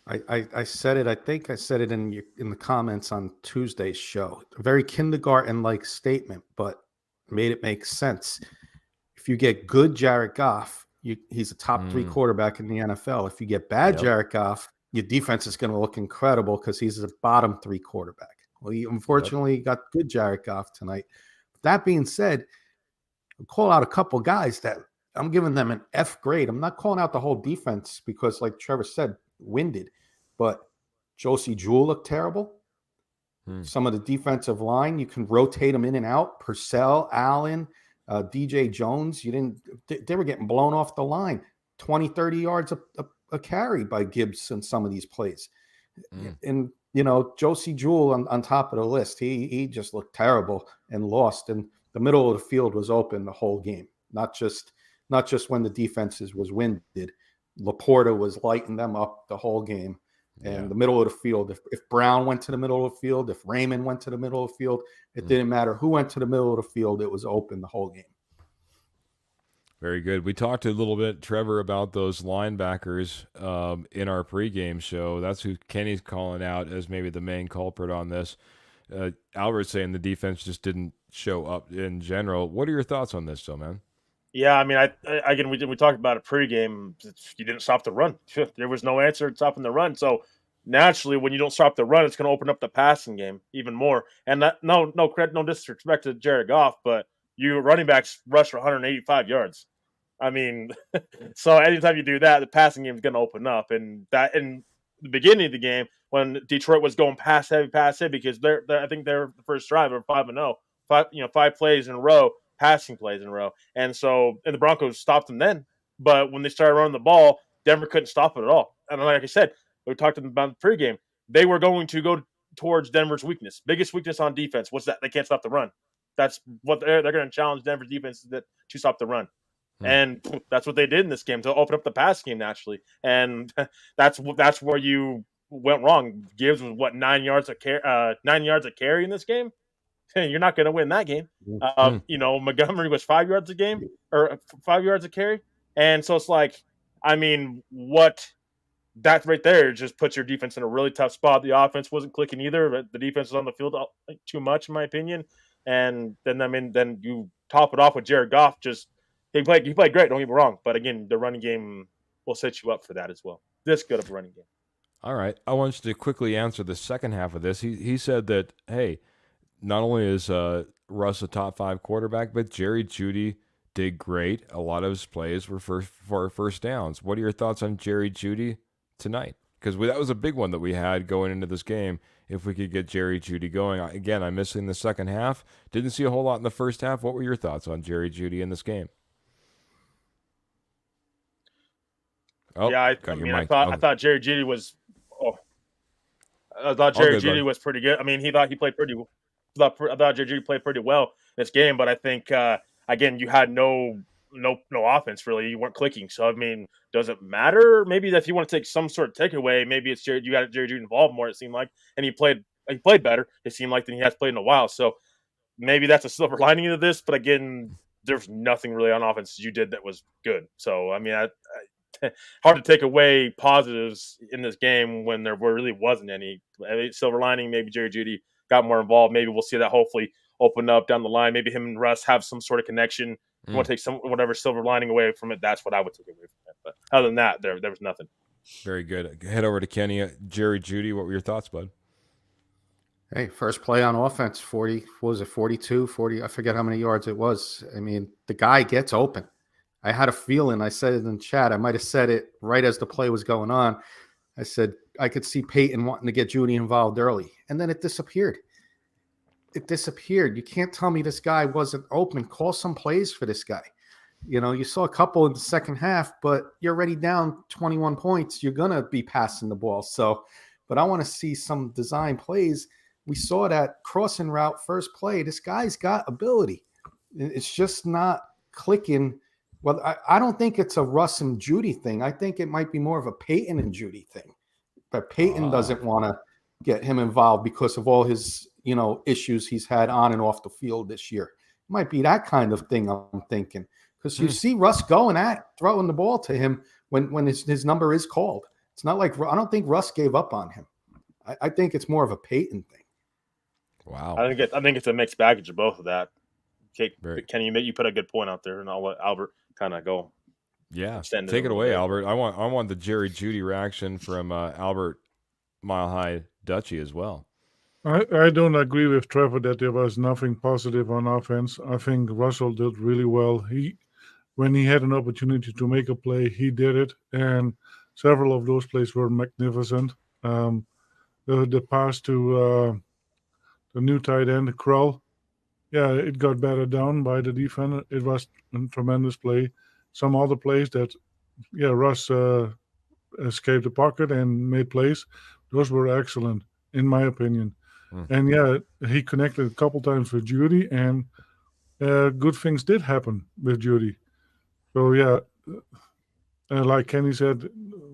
I said it. I think I said it in the comments on Tuesday's show. A very kindergarten-like statement, but made it make sense. If you get good Jared Goff, he's a top 3 quarterback in the NFL. If you get bad Jared Goff, your defense is going to look incredible because he's a bottom 3 quarterback. Well, he unfortunately got good Jared Goff tonight. That being said, I'll call out a couple guys that I'm giving them an F grade. I'm not calling out the whole defense because, like Trevor said, winded. But Josie Jewell looked terrible. Some of the defensive line, you can rotate them in and out. Purcell, Allen, DJ Jones, they were getting blown off the line. 20, 30 yards a carry by Gibbs in some of these plays. And, Josie Jewell on top of the list, he just looked terrible and lost. And the middle of the field was open the whole game, not just when the defenses was winded. Laporta was lighting them up the whole game. And the middle of the field, if Brown went to the middle of the field, if Raymond went to the middle of the field, it didn't matter who went to the middle of the field. It was open the whole game. Very good. We talked a little bit, Trevor, about those linebackers in our pregame show. That's who Kenny's calling out as maybe the main culprit on this. Albert's saying the defense just didn't show up in general. What are your thoughts on this, though, man? Yeah, I mean, again, we talked about it pregame. You didn't stop the run. There was no answer to stopping the run. So naturally, when you don't stop the run, it's going to open up the passing game even more. And no disrespect to Jared Goff, but you running backs rush for 185 yards. I mean, so anytime you do that, the passing game is going to open up. And that in the beginning of the game, when Detroit was going pass heavy, because I think they're the first drive or 5-0, 5 plays in a row. Passing plays in a row. And the Broncos stopped them then. But when they started running the ball, Denver couldn't stop it at all. And like I said, we talked about the pregame. They were going to go towards Denver's weakness. Biggest weakness on defense. What's that? They can't stop the run. That's what they're going to challenge Denver's defense to stop the run. And that's what they did in this game, to open up the pass game naturally. And that's where you went wrong. Gibbs was 9 yards a carry in this game. You're not going to win that game. Montgomery was 5 yards a game or 5 yards a carry. And so it's like, I mean, that right there just puts your defense in a really tough spot. The offense wasn't clicking either. The defense was on the field too much, in my opinion. And then you top it off with Jared Goff. He played great. Don't get me wrong. But again, the running game will set you up for that as well. This good of a running game. All right. I want you to quickly answer the second half of this. He said that, hey, not only is Russ a top 5 quarterback, but Jerry Jeudy did great. A lot of his plays were for first downs. What are your thoughts on Jerry Jeudy tonight? Because that was a big one that we had going into this game. If we could get Jerry Jeudy going. Again, I'm missing the second half. Didn't see a whole lot in the first half. What were your thoughts on Jerry Jeudy in this game? Oh, yeah, I thought Jerry Jeudy was. I thought Jerry Jeudy was pretty good. I mean, he played pretty. I thought Jerry Jeudy played pretty well this game, but I think again, you had no offense really. You weren't clicking. So I mean, does it matter? Maybe if you want to take some sort of takeaway, maybe it's you got Jerry Jeudy involved more. It seemed like, and he played better. It seemed like than he has played in a while. So maybe that's a silver lining of this. But again, there's nothing really on offense you did that was good. So I mean, hard to take away positives in this game when there really wasn't any. Silver lining, maybe Jerry Jeudy got more involved. Maybe we'll see that hopefully open up down the line. Maybe him and Russ have some sort of connection. You want to take whatever silver lining away from it. That's what I would take away from it. But other than that, there was nothing. Very good. Head over to Kenny. Jerry Jeudy, what were your thoughts, bud? Hey, first play on offense, 42, 40. I forget how many yards it was. I mean, the guy gets open. I had a feeling, I said it in chat, I might have said it right as the play was going on. I said, I could see Peyton wanting to get Jeudy involved early. And then it disappeared. You can't tell me this guy wasn't open. Call some plays for this guy. You saw a couple in the second half, but you're already down 21 points. You're going to be passing the ball. So, but I want to see some design plays. We saw that crossing route first play. This guy's got ability. It's just not clicking. Well, I don't think it's a Russ and Jeudy thing. I think it might be more of a Peyton and Jeudy thing. But Peyton doesn't want to get him involved because of all his, issues he's had on and off the field this year. It might be that kind of thing I'm thinking. Because you see Russ throwing the ball to him when his number is called. It's not like I don't think Russ gave up on him. I think it's more of a Peyton thing. Wow. I think it's a mixed baggage of both of that. Kenny, you put a good point out there, and I'll let Albert kind of go. Yeah, take it away, Albert. I want the Jerry Jeudy reaction from Albert Mile High Dutchy as well. I don't agree with Trevor that there was nothing positive on offense. I think Russell did really well. When he had an opportunity to make a play, he did it, and several of those plays were magnificent. Um, the pass to the new tight end, Krull, yeah, it got batted down by the defender. It was a tremendous play. Some other plays that, yeah, Russ escaped the pocket and made plays. Those were excellent, in my opinion. Hmm. And yeah, he connected a couple times with Judy, and good things did happen with Judy. So yeah, like Kenny said,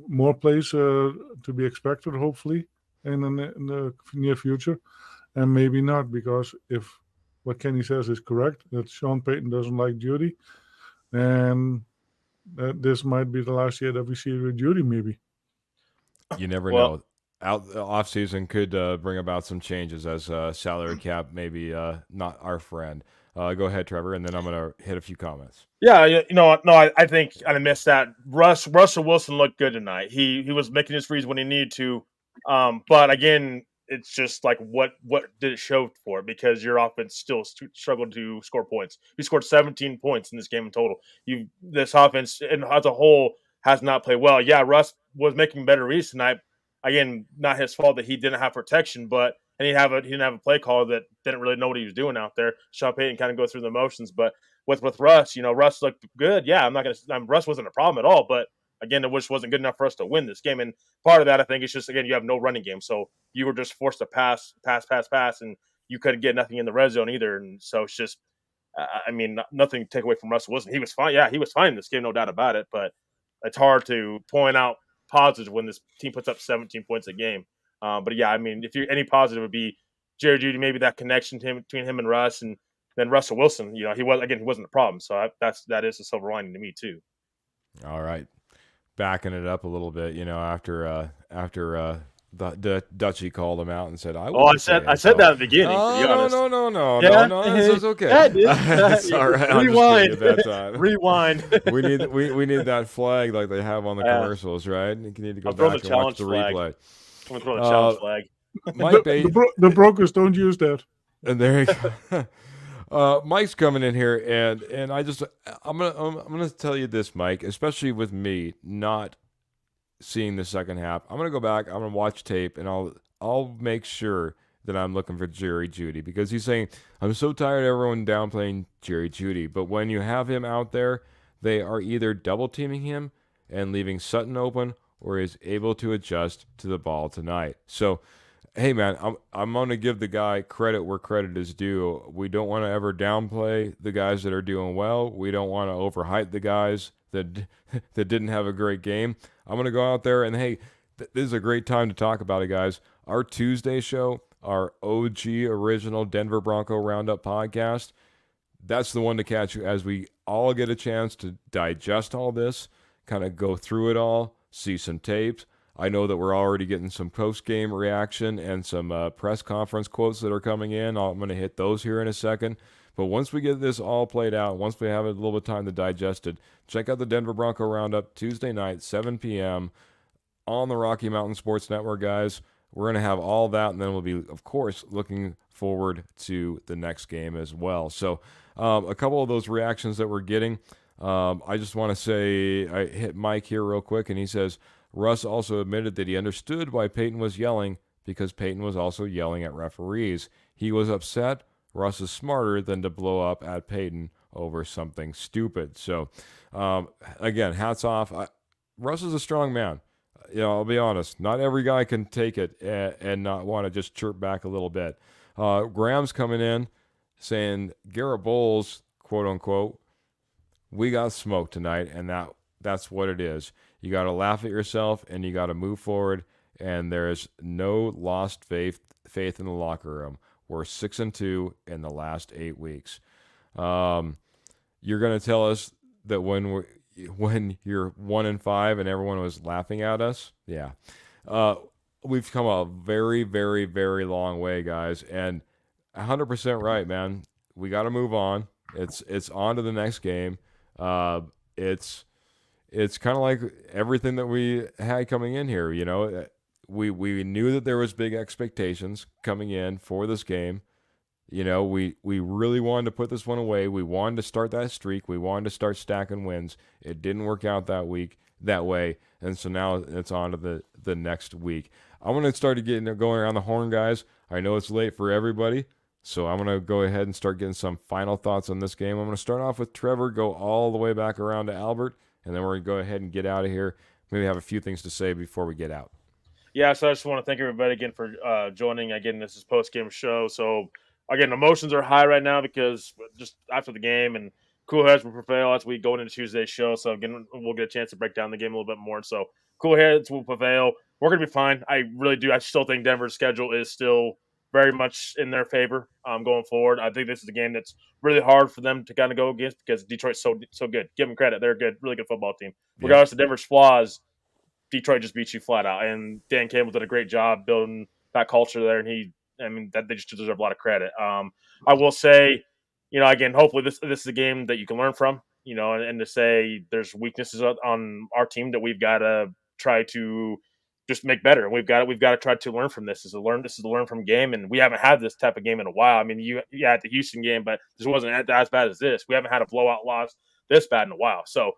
more plays to be expected, hopefully, in the near future, and maybe not, because if what Kenny says is correct, that Sean Payton doesn't like Judy, and that this might be the last year that we see with Judy, maybe. You never Well, know. Out the off season could bring about some changes as salary cap maybe not our friend. Go ahead, Trevor, and then I'm gonna hit a few comments. yeah, no, I think I missed that. Russell Wilson looked good tonight. He was making his reads when he needed to, but again, it's just like what did it show for? Because your offense still struggled to score points. You scored 17 points in this game in total. This offense and as a whole has not played well. Yeah, Russ was making better reads tonight. Again, not his fault that he didn't have protection, but and he didn't have a play call that didn't really know what he was doing out there. Sean Payton kind of go through the motions, but with Russ, Russ looked good. Yeah, I'm not gonna. Russ wasn't a problem at all, but again, it just wasn't good enough for us to win this game. And part of that, I think, is just again you have no running game, so you were just forced to pass, and you couldn't get nothing in the red zone either. And so it's just, nothing to take away from Russell Wilson. He was fine. Yeah, he was fine in this game, no doubt about it. But it's hard to point out positive when this team puts up 17 points a game. But yeah, if you're any positive, would be Jerry Jeudy, maybe that connection between him and Russ, and then Russell Wilson. He wasn't a problem. So that is a silver lining to me too. All right, backing it up a little bit. After the Dutchie called him out and said, "I." Oh, I said that at the beginning. To be honest, No, this is okay. Yeah, dude. It's all right. Rewind. At that time. Rewind. we need that flag like they have on the commercials, right? You need to go back and watch the replay. I'm gonna throw the challenge flag. Mike The Broncos don't use that. and there you go. Mike's coming in here, and I'm gonna tell you this, Mike, especially with me not seeing the second half. I'm gonna go back. I'm gonna watch tape, and I'll make sure that I'm looking for Jerry Jeudy, because he's saying I'm so tired of everyone downplaying Jerry Jeudy, but when you have him out there, they are either double teaming him and leaving Sutton open, or is able to adjust to the ball tonight. So, hey man, I'm going to give the guy credit where credit is due. We don't want to ever downplay the guys that are doing well. We don't want to overhype the guys that didn't have a great game. I'm going to go out there and hey, this is a great time to talk about it, guys. Our Tuesday show, our OG original Denver Bronco Roundup podcast, that's the one to catch you as we all get a chance to digest all this, kind of go through it all, see some tapes. I know that we're already getting some post-game reaction and some press conference quotes that are coming in. I'm going to hit those here in a second. But once we get this all played out, once we have a little bit of time to digest it, check out the Denver Bronco Roundup Tuesday night, 7 p.m. on the Rocky Mountain Sports Network, guys. We're going to have all that, and then we'll be, of course, looking forward to the next game as well. So a couple of those reactions that we're getting, I just want to say, I hit Mike here real quick, and he says, Russ also admitted that he understood why Peyton was yelling, because Peyton was also yelling at referees. He was upset. Russ is smarter than to blow up at Peyton over something stupid. So, again, hats off. Russ is a strong man. I'll be honest. Not every guy can take it and not want to just chirp back a little bit. Graham's coming in saying, Garrett Bowles, quote unquote, we got smoked tonight, and that's what it is. You got to laugh at yourself, and you got to move forward, and there's no lost faith in the locker room. We're 6-2 in the last 8 weeks. You're going to tell us that when you're 1-5 and everyone was laughing at us? Yeah. We've come a very, very, very long way, guys, and 100% right, man. We got to move on. It's on to the next game. It's kind of like everything that we had coming in here. we knew that there was big expectations coming in for this game. You know, we really wanted to put this one away. We wanted to start that streak. We wanted to start stacking wins. It didn't work out that way, and so now it's on to the next week. I want to start going around the horn, guys. I know it's late for everybody, so I'm going to go ahead and start getting some final thoughts on this game. I'm going to start off with Trevor, go all the way back around to Albert, and then we're going to go ahead and get out of here. Maybe have a few things to say before we get out. Yeah, so I just want to thank everybody again for joining. Again, this is post-game show. So, again, emotions are high right now because just after the game and cool heads will prevail as we go into Tuesday's show. So, again, we'll get a chance to break down the game a little bit more. So, cool heads will prevail. We're going to be fine. I really do. I still think Denver's schedule is still very much in their favor going forward. I think this is a game that's really hard for them to kind of go against because Detroit's so good. Give them credit. They're a good, really good football team. Regardless of Denver's flaws, Detroit just beat you flat out. And Dan Campbell did a great job building that culture there. And that they just deserve a lot of credit. I will say, again, hopefully this is a game that you can learn from, and to say there's weaknesses on our team that we've got to try to just make better. And we've got to try to learn from this. This is a learn from game. And we haven't had this type of game in a while. I mean, you had the Houston game, but this wasn't as bad as this. We haven't had a blowout loss this bad in a while. So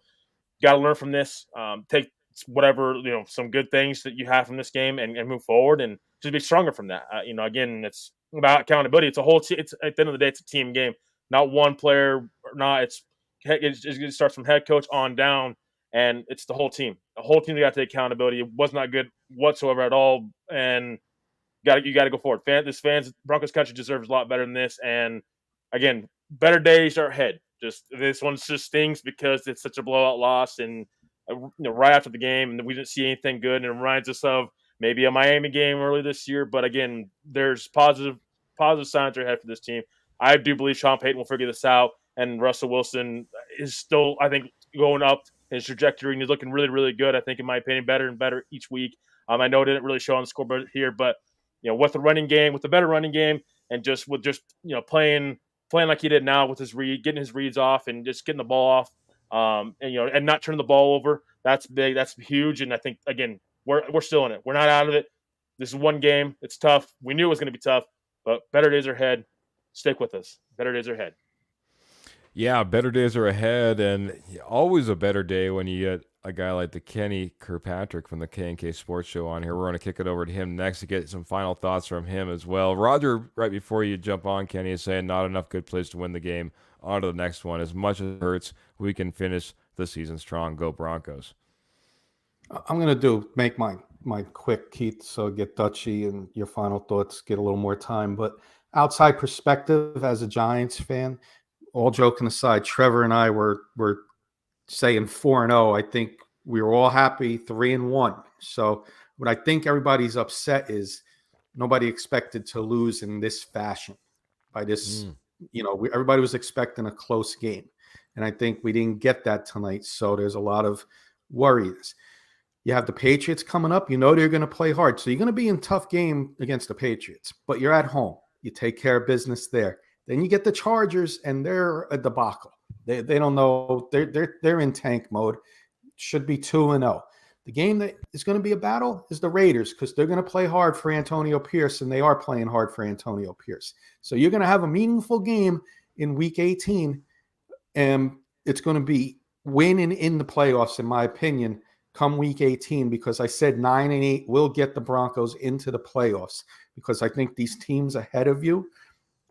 got to learn from this. Take whatever, some good things that you have from this game and move forward and just be stronger from that. Again, it's about accountability. It's a whole it's at the end of the day, it's a team game, not one player or not. It starts from head coach on down, and it's the whole team. The whole team got to take accountability. It was not good whatsoever at all, and you got to go forward. Broncos country deserves a lot better than this. And again, better days are ahead. Just this one just stings because it's such a blowout loss, and right after the game, and we didn't see anything good. And it reminds us of maybe a Miami game early this year. But again, there's positive signs are ahead for this team. I do believe Sean Payton will figure this out, and Russell Wilson is still, I think, going up his trajectory, and he's looking really, really good. I think, in my opinion, better and better each week. I know it didn't really show on the scoreboard here, but with the running game, with the better running game, and just playing like he did now with getting his reads off, and just getting the ball off. And not turn the ball over. That's big. That's huge. And I think, again, we're still in it. We're not out of it. This is one game. It's tough. We knew it was going to be tough, but better days are ahead. Stick with us. Better days are ahead. Yeah, better days are ahead, and always a better day when you get a guy like the Kenny Kirkpatrick from the K&K Sports Show on here. We're going to kick it over to him next to get some final thoughts from him as well. Roger, right before you jump on, Kenny is saying not enough good plays to win the game. On to the next one. As much as it hurts, we can finish the season strong. Go Broncos. I'm going to make my quick, Keith, so get Dutchy and your final thoughts, get a little more time. But outside perspective as a Giants fan, all joking aside, Trevor and I were saying 4-0. I think we were all happy 3-1. So what I think everybody's upset is nobody expected to lose in this fashion by this. Everybody was expecting a close game, and I think we didn't get that tonight. So there's a lot of worries. You have the Patriots coming up. They're going to play hard. So you're going to be in a tough game against the Patriots, but you're at home. You take care of business there. Then you get the Chargers, and they're a debacle. They don't know. They're in tank mode. Should be 2-0. The game that is going to be a battle is the Raiders, because they're going to play hard for Antonio Pierce, and they are playing hard for Antonio Pierce. So you're going to have a meaningful game in Week 18, and it's going to be winning in the playoffs, in my opinion, come Week 18, because I said 9-8 will get the Broncos into the playoffs, because I think these teams ahead of you,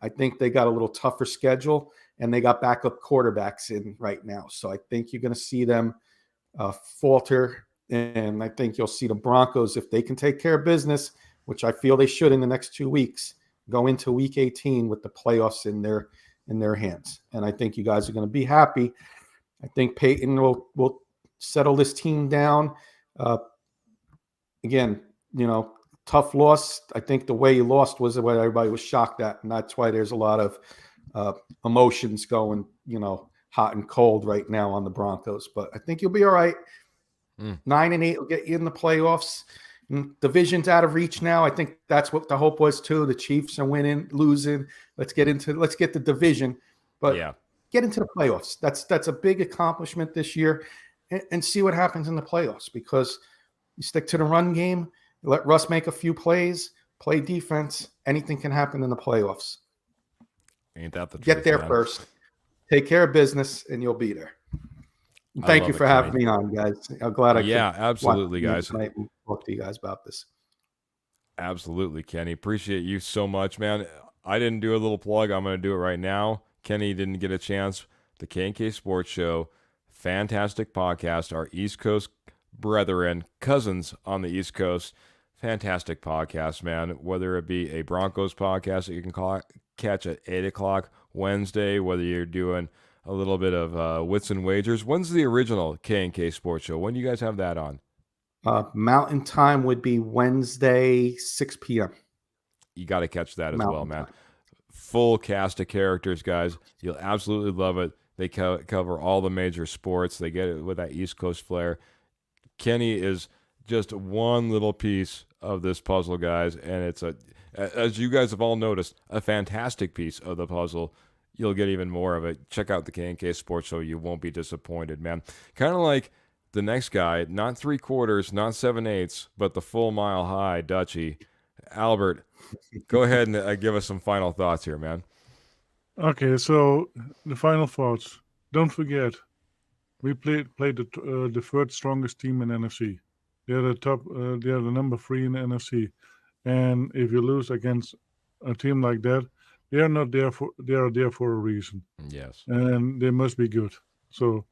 I think they got a little tougher schedule, and they got backup quarterbacks in right now. So I think you're going to see them falter. And I think you'll see the Broncos, if they can take care of business, which I feel they should in the next 2 weeks, go into Week 18 with the playoffs in their hands. And I think you guys are going to be happy. I think Peyton will settle this team down. Again, tough loss. I think the way you lost was what everybody was shocked at, and that's why there's a lot of emotions going, hot and cold right now on the Broncos. But I think you'll be all right. 9-8 will get you in the playoffs. Division's out of reach now. I think that's what the hope was too. The Chiefs are winning, losing. Let's get the division, but get into the playoffs. That's a big accomplishment this year, and see what happens in the playoffs, because you stick to the run game. Let Russ make a few plays, play defense. Anything can happen in the playoffs. Ain't that the truth? Get there man? first. Take care of business, and you'll be there. I Thank love you it, for having Kenny. me on, guys. I'm glad I Yeah, could absolutely, watch guys. tonight and talk to you guys about this. Absolutely, Kenny. Appreciate you so much, man. I didn't do a little plug. I'm going to do it right now. Kenny didn't get a chance. The K&K Sports Show, fantastic podcast. Our East Coast brethren, cousins on the East Coast, fantastic podcast, man. Whether it be a Broncos podcast that you can catch at 8 o'clock Wednesday, whether you're doing a little bit of wits and wagers. When's the original K&K Sports Show? When do you guys have that on? Mountain time would be Wednesday, 6 p.m. You got to catch that as well, Mountain man. time. Full cast of characters, guys. You'll absolutely love it. They cover all the major sports. They get it with that East Coast flair. Kenny is just one little piece of this puzzle, guys, and it's as you guys have all noticed, a fantastic piece of the puzzle. You'll get even more of it. Check out the K&K Sports Show. You won't be disappointed, man. Kind of like the next guy, not 3/4, not 7/8, but the full mile high, Dutchie. Albert, go ahead and give us some final thoughts here, man. Okay, so the final thoughts. Don't forget, we played the third strongest team in NFC. They're the top. They are the number 3 in the NFC. And if you lose against a team like that, they are not there for. They are there for a reason, Yes. and they must be good. So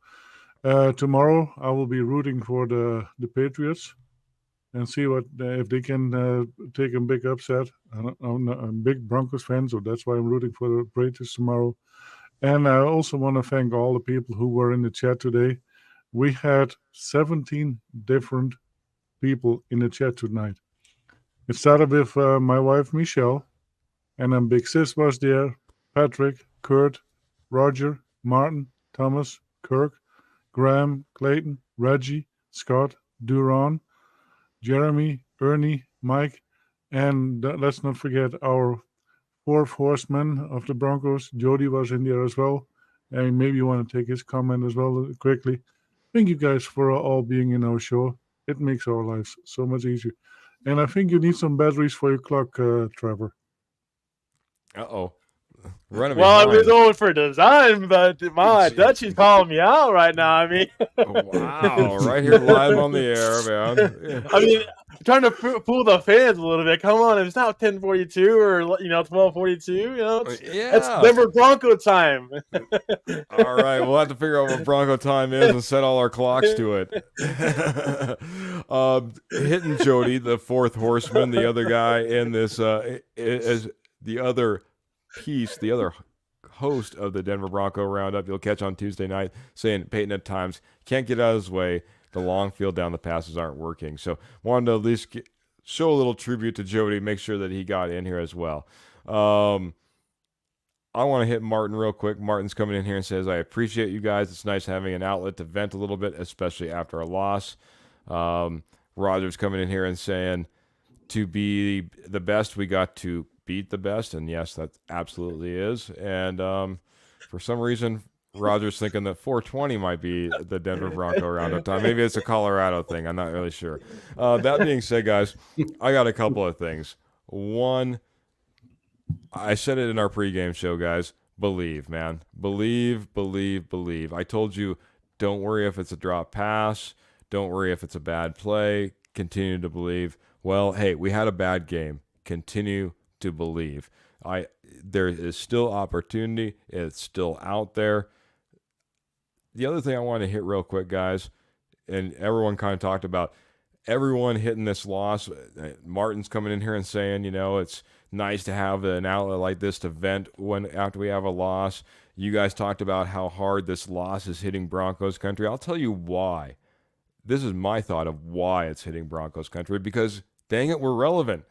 tomorrow I will be rooting for the Patriots and see what if they can take a big upset. I'm a big Broncos fan, so that's why I'm rooting for the Patriots tomorrow. And I also want to thank all the people who were in the chat today. We had 17 different people in the chat tonight. It started with my wife, Michelle, and then Big Sis was there, Patrick, Kurt, Roger, Martin, Thomas, Kirk, Graham, Clayton, Reggie, Scott, Duran, Jeremy, Ernie, Mike, and let's not forget our fourth horseman of the Broncos. Jody was in there as well. And maybe you want to take his comment as well quickly. Thank you guys for all being in our show. It makes our lives so much easier. And I think you need some batteries for your clock, Trevor. Uh-oh. Running Well, I behind. was going for design, but my Dutchie's calling me out right now. I mean, Wow, right here live on the air, man. I mean, I'm trying to fool the fans a little bit. Come on, it's not 10:42 or 12:42. It's Denver Bronco time. All right, we'll have to figure out what Bronco time is and set all our clocks to it. Hitting Jody, the fourth horseman, the other guy in this, is the other piece, the other host of the Denver Bronco Roundup. You'll catch on Tuesday night saying Peyton at times can't get out of his way. The long field down the passes aren't working. So wanted to at least show a little tribute to Jody, make sure that he got in here as well. I want to hit Martin real quick. Martin's coming in here and says, I appreciate you guys. It's nice having an outlet to vent a little bit, especially after a loss. Roger's coming in here and saying, to be the best, we got to beat the best. And yes, that absolutely is. And for some reason, Roger's thinking that 420 might be the Denver Bronco Roundup time. Maybe it's a Colorado thing. I'm not really sure. That being said, guys, I got a couple of things. One, I said it in our pregame show, guys. Believe, man. Believe, believe, believe. I told you, don't worry if it's a drop pass. Don't worry if it's a bad play. Continue to believe. Well, hey, we had a bad game. Continue to believe. There is still opportunity. It's still out there. The other thing I want to hit real quick, guys, and everyone kind of talked about everyone hitting this loss. Martin's coming in here and saying, it's nice to have an outlet like this to vent after we have a loss. You guys talked about how hard this loss is hitting Broncos country. I'll tell you why. This is my thought of why it's hitting Broncos country, because dang it, we're relevant.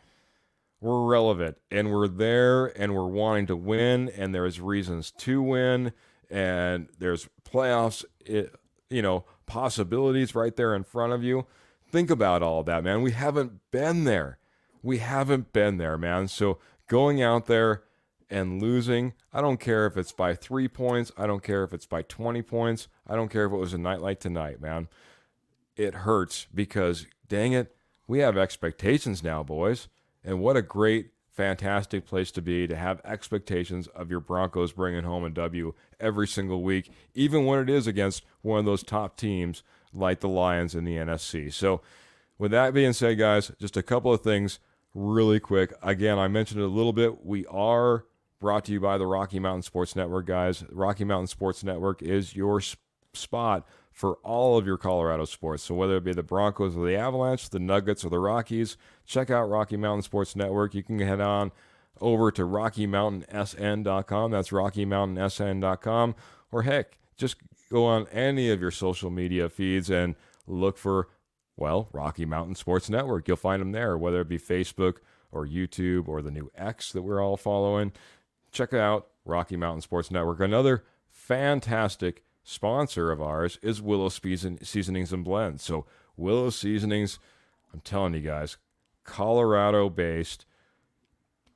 We're relevant, and we're there, and we're wanting to win, and there's reasons to win, and there's playoffs, possibilities right there in front of you. Think about all that, man. We haven't been there. We haven't been there, man. So going out there and losing, I don't care if it's by 3 points. I don't care if it's by 20 points. I don't care if it was a night like tonight, man. It hurts because, dang it, we have expectations now, boys. And what a great, fantastic place to be, to have expectations of your Broncos bringing home a W every single week, even when it is against one of those top teams like the Lions in the NFC. So with that being said, guys, just a couple of things really quick. Again, I mentioned it a little bit. We are brought to you by the Rocky Mountain Sports Network, guys. Rocky Mountain Sports Network is your spot for all of your Colorado sports. So whether it be the Broncos or the Avalanche, the Nuggets or the Rockies, check out Rocky Mountain Sports Network. You can head on over to RockyMountainSN.com. That's RockyMountainSN.com. Or heck, just go on any of your social media feeds and look for, well, Rocky Mountain Sports Network. You'll find them there, whether it be Facebook or YouTube or the new X that we're all following. Check out Rocky Mountain Sports Network. Another fantastic sponsor of ours is Willow Seasonings and Blends. So Willow Seasonings, I'm telling you guys, Colorado-based,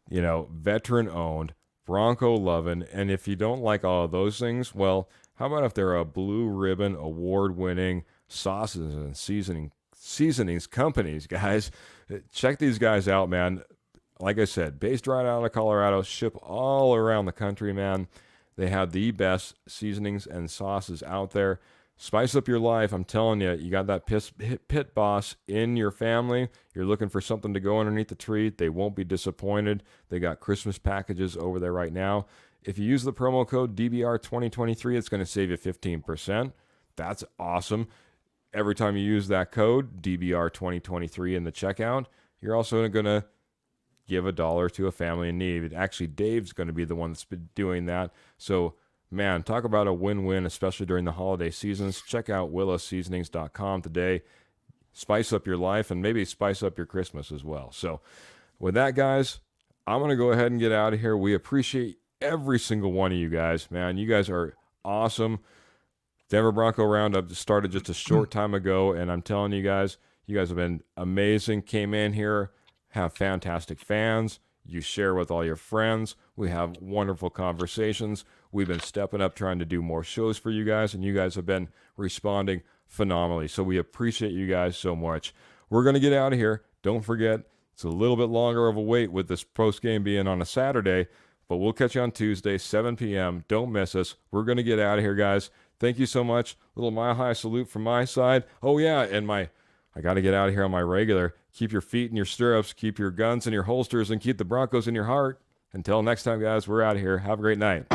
veteran-owned, Bronco loving, and if you don't like all of those things, well, how about if they're a blue ribbon award-winning sauces and seasonings companies, guys? Check these guys out, man. Like I said, based right out of Colorado, ship all around the country, man. They have the best seasonings and sauces out there. Spice up your life. I'm telling you, you got that pit boss in your family. You're looking for something to go underneath the tree. They won't be disappointed. They got Christmas packages over there right now. If you use the promo code DBR2023, it's going to save you 15%. That's awesome. Every time you use that code, DBR2023 in the checkout, you're also going to give $1 to a family in need. Actually, Dave's going to be the one that's been doing that. So, man, talk about a win-win, especially during the holiday seasons. Check out willowseasonings.com today. Spice up your life and maybe spice up your Christmas as well. So, with that, guys, I'm going to go ahead and get out of here. We appreciate every single one of you guys, man. You guys are awesome. Denver Bronco Roundup started just a short time ago, and I'm telling you guys have been amazing. Came in here, have fantastic fans. You share with all your friends. We have wonderful conversations. We've been stepping up trying to do more shows for you guys, and you guys have been responding phenomenally. So we appreciate you guys so much. We're going to get out of here. Don't forget, it's a little bit longer of a wait with this post game being on a Saturday, but we'll catch you on Tuesday, 7 p.m. Don't miss us. We're going to get out of here, guys. Thank you so much. Little mile high salute from my side. Oh, yeah, and I got to get out of here on my regular. Keep your feet in your stirrups, keep your guns in your holsters, and keep the Broncos in your heart. Until next time, guys, we're out of here. Have a great night.